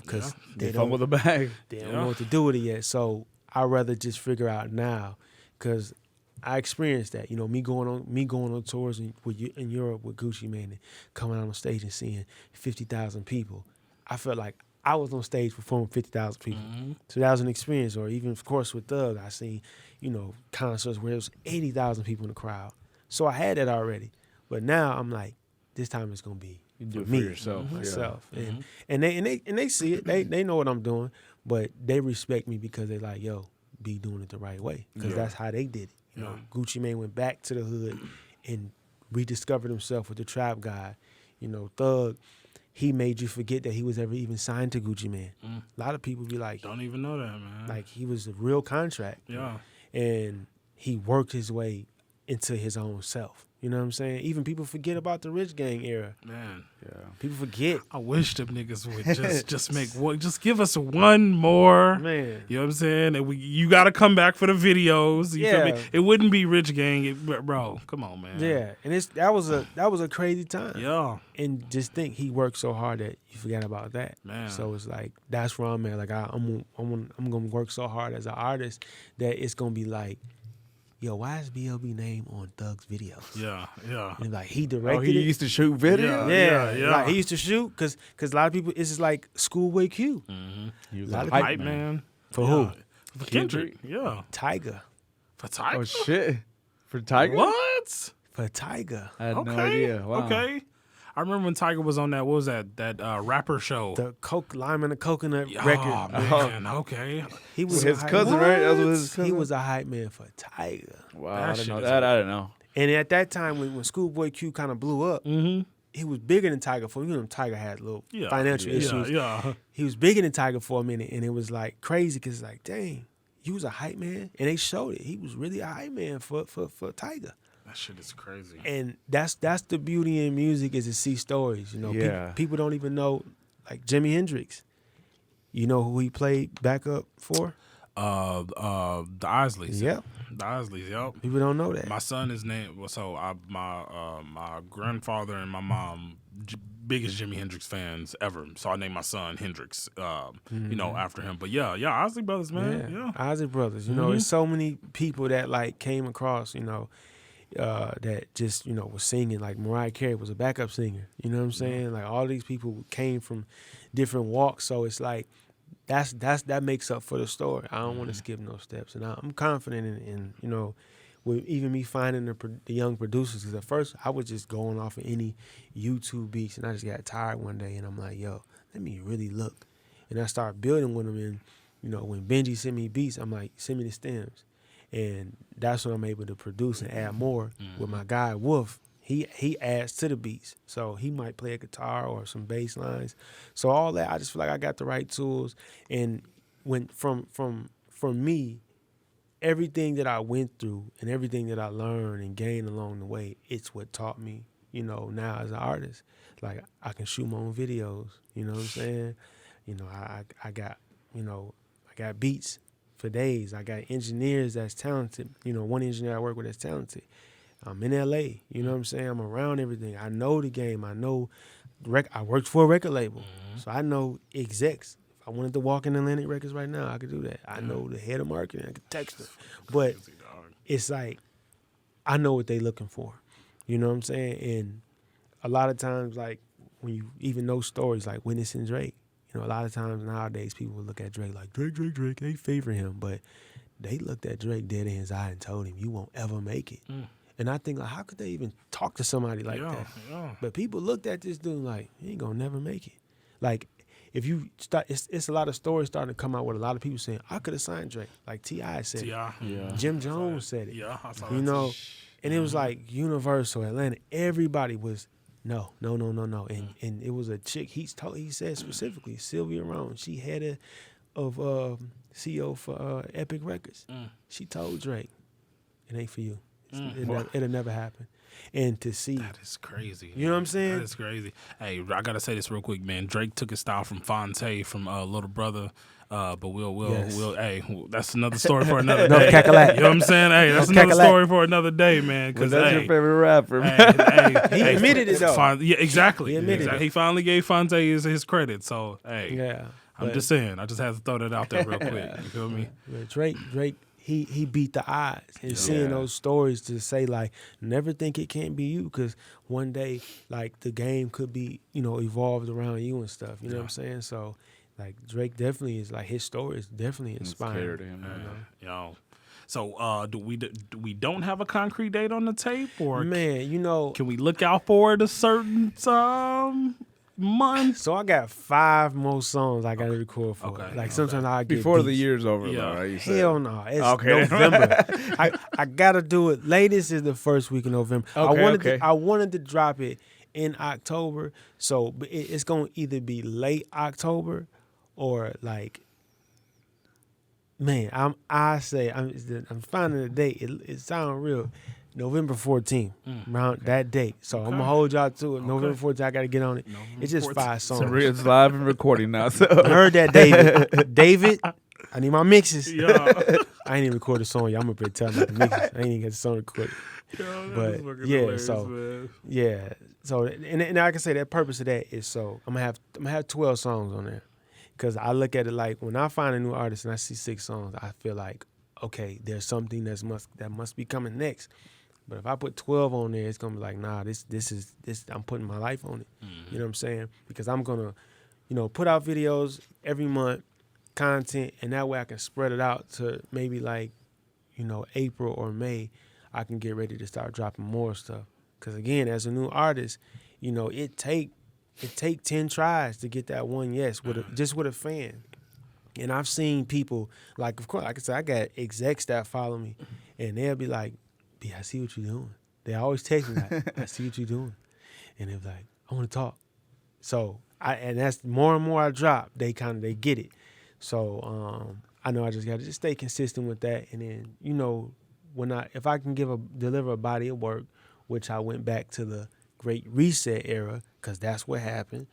because They fumble the bag. they don't know what to do with it yet. So I'd rather just figure out now, because I experienced that. Me going on tours in Europe with Gucci Mane and coming out on stage and seeing 50,000 people. I felt like I was on stage performing 50,000 people. So that was an experience. Or even, of course, with Thug, I seen, concerts where it was 80,000 people in the crowd. So I had that already. But now I'm like, this time it's gonna be You do it me, for yourself. myself. And they see it. They know what I'm doing, but they respect me because they're like, yo, be doing it the right way. Because that's how they did it. Gucci Mane went back to the hood and rediscovered himself with the Trap God. Thug, he made you forget that he was ever even signed to Gucci Mane. A lot of people be like, Don't even know that, man. like he was a real contract. Yeah. And he worked his way into his own self. You know what I'm saying? Even people forget about the Rich Gang era. Man. Yeah. People forget. I wish them niggas would just make one, just give us one more. Man. You know what I'm saying? And you got to come back for the videos. You feel me? It wouldn't be Rich Gang, bro. Come on, man. Yeah, and that was a crazy time. Yeah. And just think, he worked so hard that you forgot about that. Man. So it's like, that's where I'm at. Like I'm gonna work so hard as an artist that it's gonna be like, yo, why is BLB name on Thug's videos? Yeah, yeah. And like he directed he it. used to shoot video. Yeah. Like he used to shoot because a lot of people, it's just like Schoolboy Q. He was A lot a of Hype man. For who? For Kendrick. Yeah. Tiger. For Tiger. Oh shit. For Tiger? What? For Tyga. I had no idea. Wow. Okay. I remember when Tyga was on that. What was that rapper show? The Lime and the Coconut Oh, record. man. Okay. He was His a hype- cousin, right? That was his He cousin? was a hype man for Tyga. Wow, That I didn't shit know is that. I didn't know. And at that time, when Schoolboy Q kind of blew up, he was bigger than Tyga for, Tyga had little financial issues. Yeah. He was bigger than Tyga for a minute, and it was like crazy because like, dang, you was a hype man, and they showed it. He was really a hype man for Tyga. That shit is crazy. And that's the beauty in music is to see stories. Yeah. People don't even know, like Jimi Hendrix. You know who he played backup for? The Isleys. Yeah. The Isleys, yep. People don't know that. My son is named, my grandfather and my mom, biggest Jimi Hendrix fans ever. So I named my son Hendrix, after him. But yeah, Isley Brothers, man. Yeah. Isley Brothers. There's so many people that like came across, that just, was singing. Like Mariah Carey was a backup singer. You know what I'm saying? Like all these people came from different walks. So it's like, that makes up for the story. I don't want to skip no steps, and I'm confident in with even me finding the young producers. Because at first I was just going off of any YouTube beats, and I just got tired one day, and I'm like, yo, let me really look, and I started building with them. And when Benji sent me beats, I'm like, send me the stems, and that's when I'm able to produce and add more. With my guy Wolf. He adds to the beats, so he might play a guitar or some bass lines. So all that, I just feel like I got the right tools. And when from me, everything that I went through and everything that I learned and gained along the way, it's what taught me, now as an artist. Like I can shoot my own videos. You know what I'm saying? I got beats for days. I got engineers that's talented. One engineer I work with that's talented. I'm in LA, you know what I'm saying? I'm around everything. I know the game. I know I worked for a record label, so I know execs. If I wanted to walk in Atlantic Records right now, I could do that. I know the head of marketing. I could text her. But it's like, I know what they looking for. You know what I'm saying? And a lot of times, like, when you even know stories like Witness and Drake, a lot of times nowadays people will look at Drake like, Drake, they favor him. But they looked at Drake dead in his eye and told him, you won't ever make it. And I think, like, how could they even talk to somebody like that? Yeah. But people looked at this dude like, he ain't gonna never make it. Like, if you start, it's a lot of stories starting to come out with a lot of people saying, I could have signed Drake. Like T.I. said it. Yeah. Jim Jones said it. Yeah, I saw You that know, too. and it was like Universal, Atlanta. Everybody was, no. And it was a chick, he said specifically, Sylvia Rohn. She head of CEO for Epic Records. She told Drake, it ain't for you. It'll never happen. And to see That is crazy. You know what I'm saying? That is crazy. Hey, I gotta say this real quick, man. Drake took his style from Fonte, from Little Brother. But hey, that's another story for another day. Cackalack. You know what I'm saying? Hey, that's another story for another day, man. Because that's your favorite rapper. He admitted it, though. Yeah, exactly. He admitted it. He finally gave Fonte his credit. So, hey, Yeah. I'm just saying. I just had to throw that out there real quick. You feel me? But Drake, he beat the odds. And seeing those stories to say, like, never think it can't be you, because one day, like, the game could be, evolved around you and stuff. You know what I'm saying? So, like, Drake definitely is, like, his story is definitely inspiring. To him, Yo. So, do we don't have a concrete date on the tape, or Man, can we look out for it a certain month? So I got 5 more songs I got to record for. Okay. Like sometimes I get Before the beats. year's over, Yeah. though, right? You said. Hell no, it's Okay. November. I gotta do it. Latest is the first week of November. Okay. I wanted to drop it in October, so it's gonna either be late October or like. Man, I'm finding the date. It sounds real. November 14th, around that date. So I'm gonna hold y'all to it. November 14th, I gotta get on it. It's just 5 songs. It's live and recording now. So. I heard that, David. David, I need my mixes. Yeah. I ain't even record the song. Y'all. I'm up there telling about the mixes. I ain't even get the song recorded. But yeah, so yeah, so and like I say, that purpose of that is so I'm gonna have 12 songs on there, because I look at it like when I find a new artist and I see 6 songs, I feel like, okay, there's something that must be coming next. But if I put 12 on there, it's gonna be like, nah, this is I'm putting my life on it. You know what I'm saying? Because I'm gonna, put out videos every month, content, and that way I can spread it out to maybe like, April or May. I can get ready to start dropping more stuff. Because again, as a new artist, you know, it take 10 tries to get that one yes just with a fan. And I've seen people, like, of course, like I said, I got execs that follow me, and they'll be like, B, I see what you're doing. They always text me like, I see what you're doing. And they're like, I want to talk. So, and that's more and more I drop, they get it. So, I know I just got to just stay consistent with that. And then, you know, if I can deliver a body of work, which I went back to the Great Reset era, because that's what happened.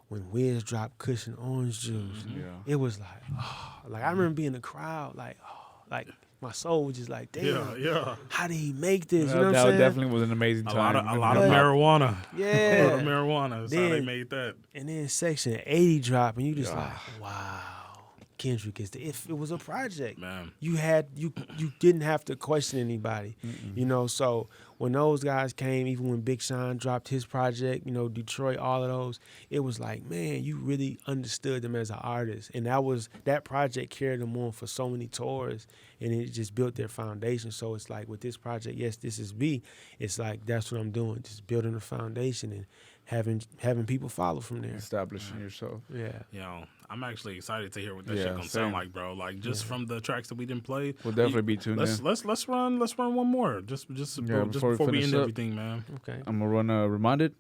When Wiz dropped Cushion Orange Juice, it was like, oh, like I remember being in the crowd, like, oh, like my soul was just like, damn, how did he make this? You know what I'm saying? That definitely was an amazing time. A lot of marijuana. Yeah. A lot of marijuana. That's how they made that. And then Section 80 dropped, and you just like, wow. Kendrick it was a project, man. You didn't have to question anybody, you know. So when those guys came, even when Big Sean dropped his project, you know, Detroit, all of those, it was like, man, you really understood them as an artist, and that project carried them on for so many tours, and it just built their foundation. So it's like with this project, yes, this is B. It's like that's what I'm doing, just building a foundation and having people follow from there, establishing yourself. Yeah, you know. I'm actually excited to hear what that shit gonna sound like, bro. Like just from the tracks that we didn't play, we'll definitely be tuned in. Let's run one more, just before we end everything, man. Okay, I'm gonna run Reminded.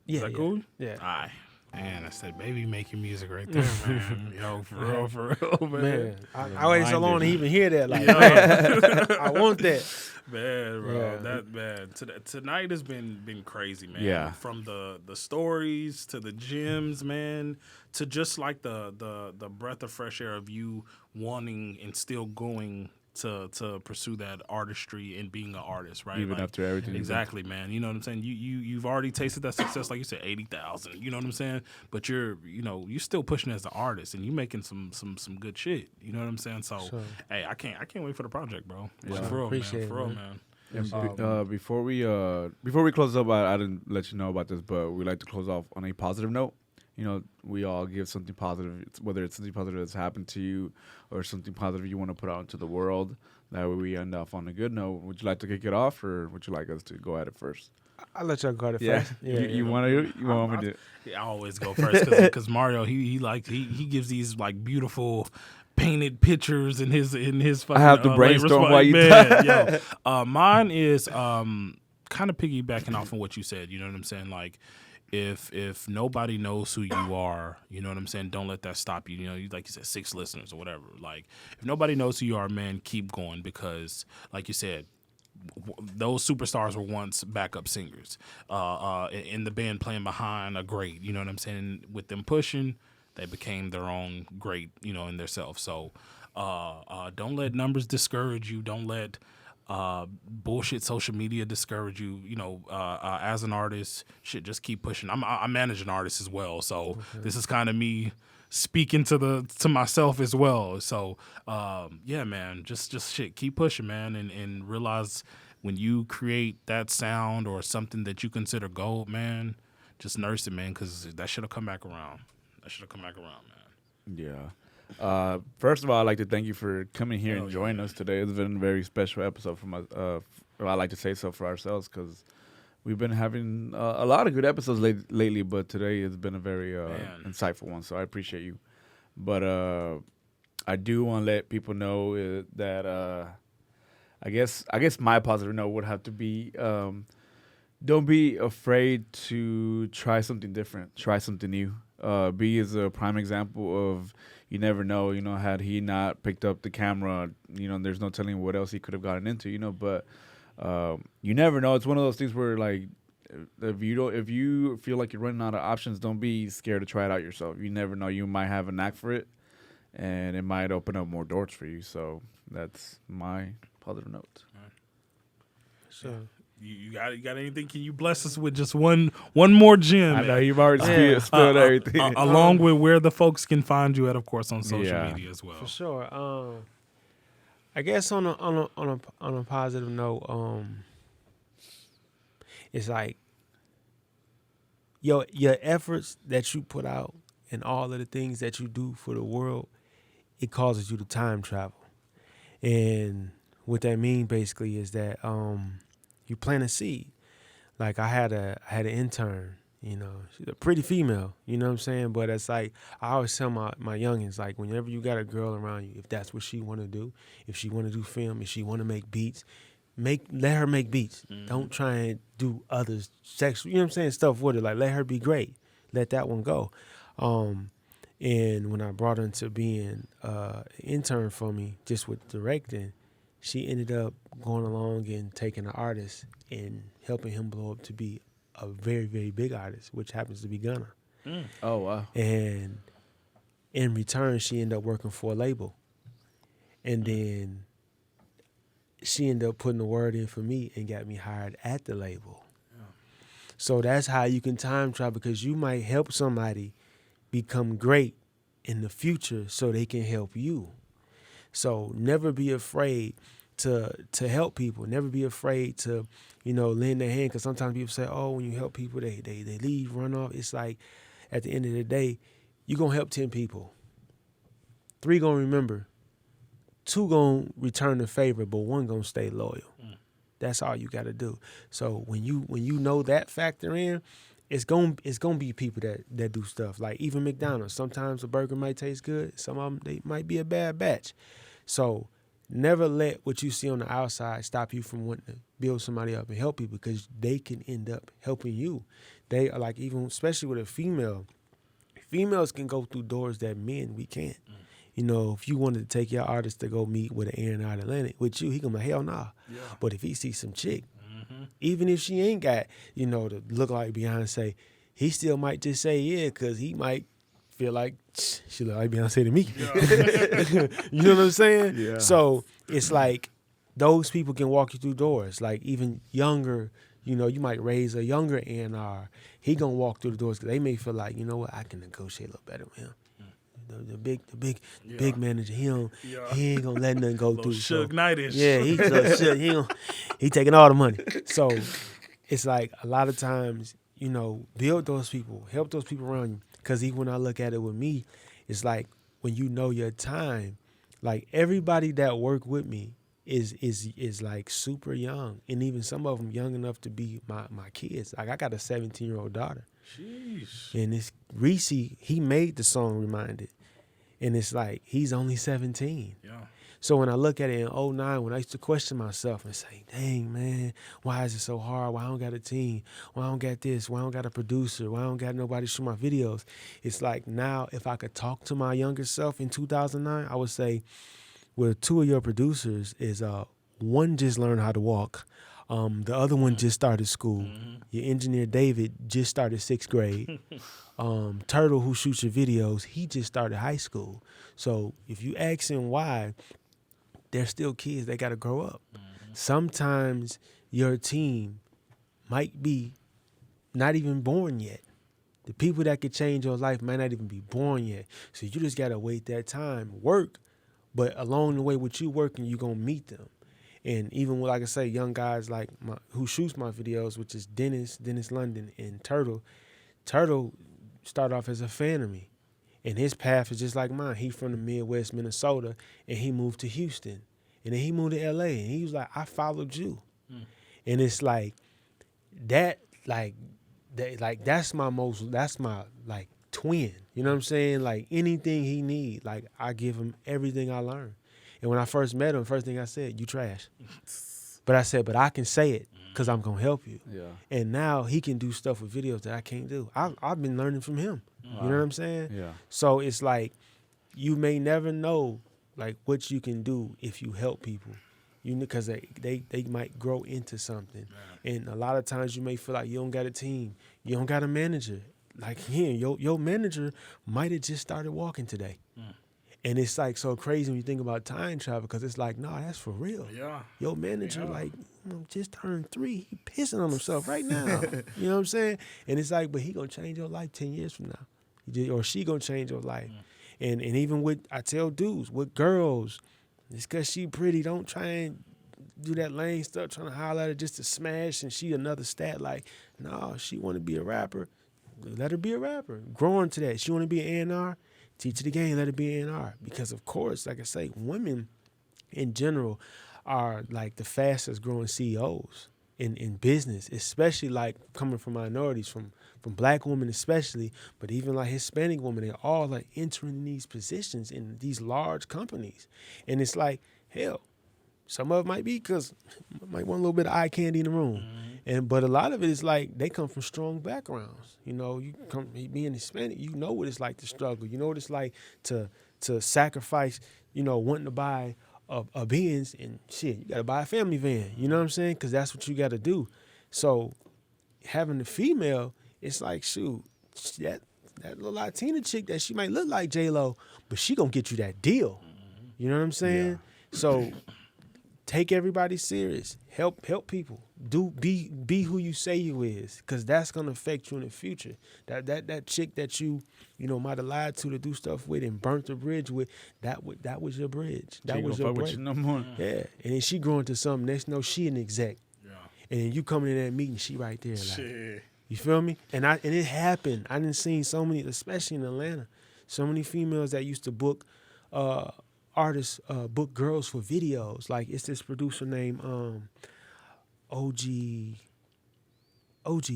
Yeah, is that cool? Yeah. All right. Man, I said, baby, making music right there, man. Yo, for real, man. I waited so long to even hear that. Like, man, I want that. Man, bro, that man. Tonight has been crazy, man. Yeah. From the stories to the gems, man, to just like the breath of fresh air of you wanting and still going to pursue that artistry and being an artist, right? Even after everything. Exactly, man. You know what I'm saying? You've already tasted that success, like you said, 80,000. You know what I'm saying? But you're still pushing as an artist, and you making some good shit. You know what I'm saying? So, hey, I can't wait for the project, bro. Yeah. For real, Appreciate man. And before we close up, I didn't let you know about this, but we like to close off on a positive note. You know, we all give something positive, whether it's something positive that's happened to you or something positive you want to put out into the world. That way we end off on a good note. Would you like to kick it off, or would you like us to go at it first? I'll let y'all go at it first. Yeah. You want me to? Yeah, I always go first because Mario, he gives these like beautiful painted pictures in his fucking. I have to brainstorm while you talk. Mine is kind of piggybacking off of what you said. You know what I'm saying? Like, if nobody knows who you are, you know what I'm saying, don't let that stop you. You know, like you said, 6 listeners or whatever. Like, if nobody knows who you are, man, keep going, because, like you said, those superstars were once backup singers in the band playing behind a great. You know what I'm saying? With them pushing, they became their own great, you know, in themselves. So don't let numbers discourage you. Don't let bullshit social media discourage you. You know, as an artist, shit, just keep pushing. I manage an artist as well, so this is kind of me speaking to myself as well. So yeah, man, just shit, keep pushing, man, and realize when you create that sound or something that you consider gold, man, just nurse it, man, because that should have come back around. Man. Yeah. First of all, I'd like to thank you for coming here and joining us today. It's been a very special episode for I like to say so, for ourselves, because we've been having a lot of good episodes lately, but today has been a very insightful one, so I appreciate you. But I do want to let people know that I guess my positive note would have to be don't be afraid to try something different, try something new. B is a prime example of, you never know, you know, had he not picked up the camera, you know, there's no telling what else he could have gotten into, you know, but you never know. It's one of those things where, like, if you feel like you're running out of options, don't be scared to try it out yourself. You never know. You might have a knack for it, and it might open up more doors for you. So that's my positive note. So you got anything? Can you bless us with just one more gem? I know you've already spilled everything. Along with where the folks can find you at, of course, on social media as well. For sure. I guess on a positive note, it's like your efforts that you put out and all of the things that you do for the world, it causes you to time travel. And what that mean basically is that you plant a seed. Like I had an intern, you know, she's a pretty female, you know what I'm saying? But it's like I always tell my youngins, like whenever you got a girl around you, if that's what she want to do, if she want to do film, if she want to make beats, let her make beats. Don't try and do other sexual, you know what I'm saying, stuff with her. Like let her be great. Let that one go. And when I brought her into being an intern for me, just with directing, she ended up going along and taking an artist and helping him blow up to be a very, very big artist, which happens to be Gunna. Oh, wow. And in return, she ended up working for a label. And then she ended up putting the word in for me and got me hired at the label. Yeah. So that's how you can time travel, because you might help somebody become great in the future so they can help you. So never be afraid to help people. Never be afraid to, you know, lend a hand, because sometimes people say, oh, when you help people, they leave, run off. It's like, at the end of the day, you're going to help 10 people. 3 going to remember. 2 going to return the favor, but 1 going to stay loyal. That's all you got to do. So when you know that factor in, it's gonna be people that do stuff. Like even McDonald's, sometimes a burger might taste good. Some of them, they might be a bad batch. So never let what you see on the outside stop you from wanting to build somebody up and help people, because they can end up helping you. They are like, even especially with a female, females can go through doors that men, we can't. You know, if you wanted to take your artist to go meet with an A&R Atlantic with you, he gonna be like, hell nah. Yeah. But if he sees some chick, even if she ain't got, you know, to look like Beyonce, he still might just say yeah, because he might feel like she look like Beyonce to me. Yeah. You know what I'm saying? Yeah. So it's like those people can walk you through doors. Like even younger, you know, you might raise a younger A&R. He gonna walk through the doors because they may feel like, you know what, I can negotiate a little better with him. The big manager, he ain't gonna let nothing go through. Suge Knight-ish. Yeah, he taking all the money. So it's like a lot of times, you know, build those people, help those people around you. Because even when I look at it with me, it's like when you know your time, like everybody that work with me is like super young, and even some of them young enough to be my kids. Like I got a 17-year-old daughter. Jeez. And it's Reese, he made the song Reminded. And it's like, he's only 17. Yeah. So when I look at it in 2009, when I used to question myself and say, dang, man, why is it so hard? Why I don't got a team? Why I don't got this? Why I don't got a producer? Why I don't got nobody to shoot my videos? It's like now, if I could talk to my younger self in 2009, I would say, well, 2 of your producers is, one just learned how to walk. The other one just started school. Your engineer, David, just started 6th grade. Turtle, who shoots your videos, he just started high school. So if you ask him why, they're still kids. They got to grow up. Sometimes your team might be not even born yet. The people that could change your life might not even be born yet. So you just got to wait that time, work. But along the way with you working, you're going to meet them. And even with, like I say, young guys like who shoots my videos, which is Dennis London, and Turtle. Turtle started off as a fan of me. And his path is just like mine. He from the Midwest, Minnesota, and he moved to Houston. And then he moved to LA, and he was like, I followed you. And it's like that, that's my like twin. You know what I'm saying? Like anything he need, like I give him everything I learned. And when I first met him, first thing I said, you trash. But I said, but I can say it because I'm going to help you. Yeah. And now he can do stuff with videos that I can't do. I've been learning from him. Wow. You know what I'm saying? Yeah. So it's like you may never know like what you can do if you help people. You know, because they might grow into something. Yeah. And a lot of times you may feel like you don't got a team. You don't got a manager. Like him, your manager might have just started walking today. And it's like so crazy when you think about time travel, because it's like, nah, that's for real. Yeah. Your manager, like, just turned 3. He pissing on himself right now. You know what I'm saying? And it's like, but he gonna change your life 10 years from now. Or she gonna change your life. And even with, I tell dudes, with girls, it's because she pretty, don't try and do that lame stuff, trying to holler at her just to smash and she another stat. Like, no, she want to be a rapper. Let her be a rapper. Grow into that. She want to be an A&R. Teach her the game, let it be A&R. Because, of course, like I say, women in general are like the fastest growing CEOs in business, especially like coming from minorities, from black women especially, but even like Hispanic women. They're all like entering these positions in these large companies. And it's like, hell, some of it might be because might want a little bit of eye candy in the room. But a lot of it is like they come from strong backgrounds. You know, you come being Hispanic, you know what it's like to struggle. You know what it's like to sacrifice, you know, wanting to buy a Benz and shit, you got to buy a family van. You know what I'm saying? Because that's what you got to do. So having the female, it's like, shoot, that little Latina chick that she might look like J-Lo, but she going to get you that deal. You know what I'm saying? Yeah. So take everybody serious. Help people. Be who you say you is, because that's gonna affect you in the future. That chick that you might have lied to do stuff with and burnt the bridge with, that was your bridge. That was your break. With you no more. Yeah, and then she growing to something. Next, know she an exec. Yeah. And then you coming in that meeting, she right there. Like, shit. You feel me? And it happened. I done seen so many, especially in Atlanta, so many females that used to book artists, book girls for videos. Like, it's this producer named OG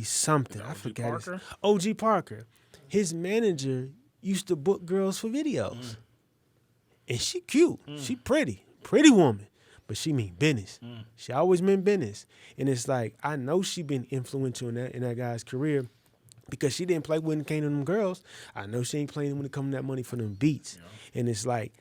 something. I forgot. OG Parker. His manager used to book girls for videos. And she cute. She pretty woman. But she mean business. She always meant business. And it's like, I know she been influential in that guy's career, because she didn't play when it came to them girls. I know she ain't playing when it come to that money for them beats. Yeah. And it's like,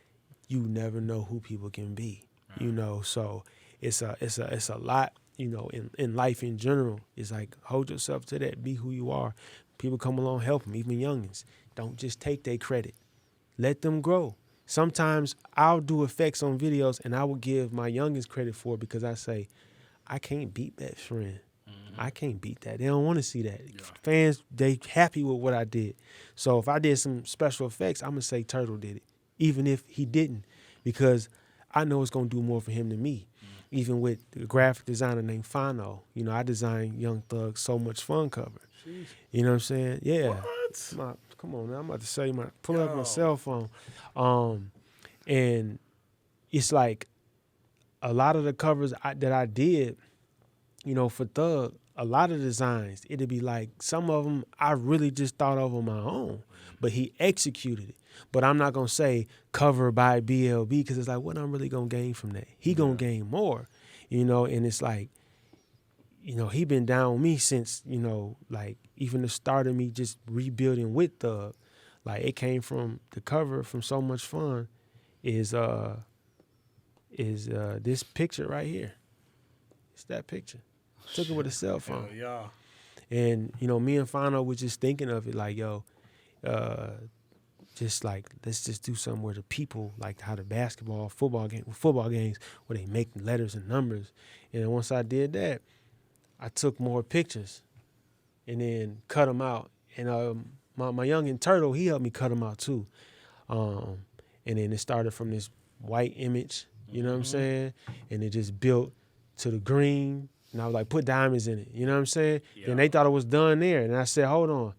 you never know who people can be. You know, so it's a lot, you know, in life in general. It's like, hold yourself to that, be who you are. People come along, help them, even youngins. Don't just take their credit. Let them grow. Sometimes I'll do effects on videos and I will give my youngest credit for it, because I say, I can't beat Best Friend. I can't beat that. They don't want to see that. Yeah. Fans, they happy with what I did. So if I did some special effects, I'm going to say Turtle did it, even if he didn't, because I know it's going to do more for him than me. Even with the graphic designer named Fano. You know, I designed Young Thug's So Much Fun cover. Jeez. You know what I'm saying? Yeah. What? Come on, man. I'm about to say, pull up my cell phone. And it's like a lot of the covers that I did, you know, for Thug, a lot of designs, it'd be like, some of them I really just thought of on my own, but he executed it. But I'm not going to say cover by BLB, because it's like, what I'm really going to gain from that? He going to gain more, you know, and it's like, you know, he been down with me since, you know, like even the start of me just rebuilding with Thug. Like, it came from the cover from So Much Fun is this picture right here. It's that picture. Took it with a cell phone. Yeah. And, you know, me and Fano was just thinking of it like, yo, just like, let's just do something where the people, like how the football games, where they make letters and numbers. And then once I did that, I took more pictures and then cut them out. And my youngin' Turtle, he helped me cut them out too. And then it started from this white image, you know what I'm saying? And it just built to the green. And I was like, put diamonds in it, you know what I'm saying? Yeah. And they thought it was done there. And I said, hold on,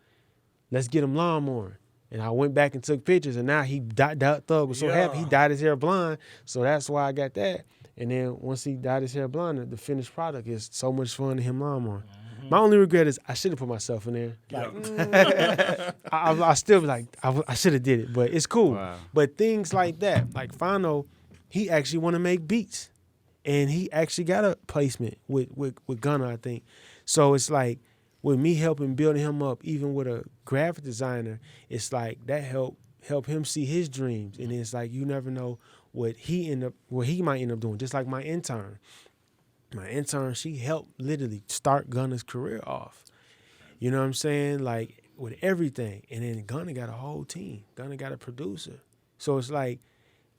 let's get him lawnmower. And I went back and took pictures, and now Thug was so happy, he dyed his hair blonde, so that's why I got that. And then once he dyed his hair blonde, the finished product is So Much Fun to him lawnmower. My only regret is I should have put myself in there. Like, I still be like, I should have did it, but it's cool. Wow. But things like that, like Fano, he actually want to make beats, and he actually got a placement with Gunna, I think. So it's like, with me helping building him up, even with a graphic designer, it's like that help him see his dreams. And it's like, you never know what he might end up doing. Just like my intern. My intern, she helped literally start Gunna's career off. You know what I'm saying? Like, with everything. And then Gunna got a whole team. Gunna got a producer. So it's like,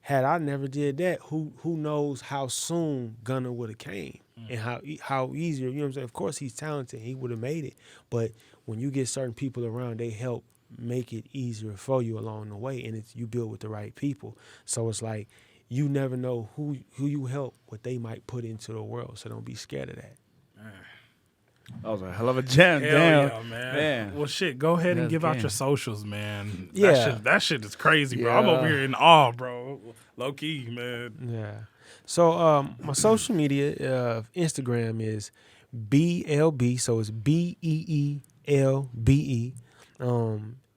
had I never did that, who knows how soon Gunna would have came and how easier, you know what I'm saying? Of course, he's talented. He would have made it. But when you get certain people around, they help make it easier for you along the way, and you build with the right people. So it's like, you never know who you help, what they might put into the world. So don't be scared of that. That was a hell of a gem. Hell Damn. Yeah, man. Well, shit, go ahead and give out your socials, man. That shit is crazy, bro. Yeah. I'm over here in awe, bro. Low key, man. Yeah. So my social media, Instagram is BLB. So it's BEELBE.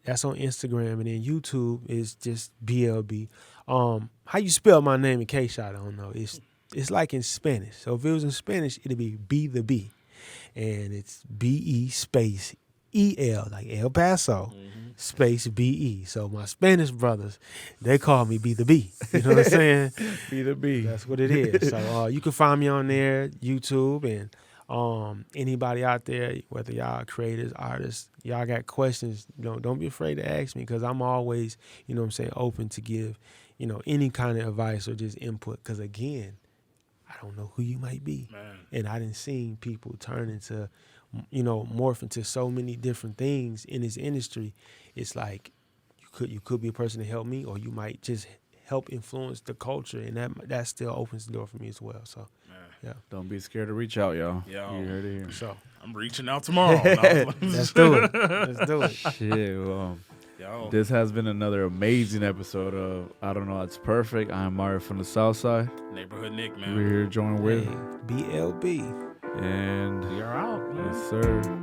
That's on Instagram, and then YouTube is just BLB. How you spell my name in case y'all don't know? It's like in Spanish. So if it was in Spanish, it'd be B the B, and it's BE space EL, like El Paso, space BE. So my Spanish brothers, they call me B the B. You know what I'm saying? Be the B. That's what it is. So you can find me on there, YouTube, and anybody out there, whether y'all creators, artists, y'all got questions, don't be afraid to ask me, because I'm always, open to give, any kind of advice or just input. Because again, I don't know who you might be. Man. And I done seen people turn into, morph into so many different things in this industry. It's like you could be a person to help me, or you might just help influence the culture, and that still opens the door for me as well. So, yeah. Don't be scared to reach out, y'all. Yo. You heard it here. So I'm reaching out tomorrow. let's do it. Let's do it. Shit, well, Yo. this has been another amazing episode of I Don't Know That's Perfect. I'm Mario from the South Side. Neighborhood Nick, man. We're here joined with BLB. and We are out, man. yes, sir.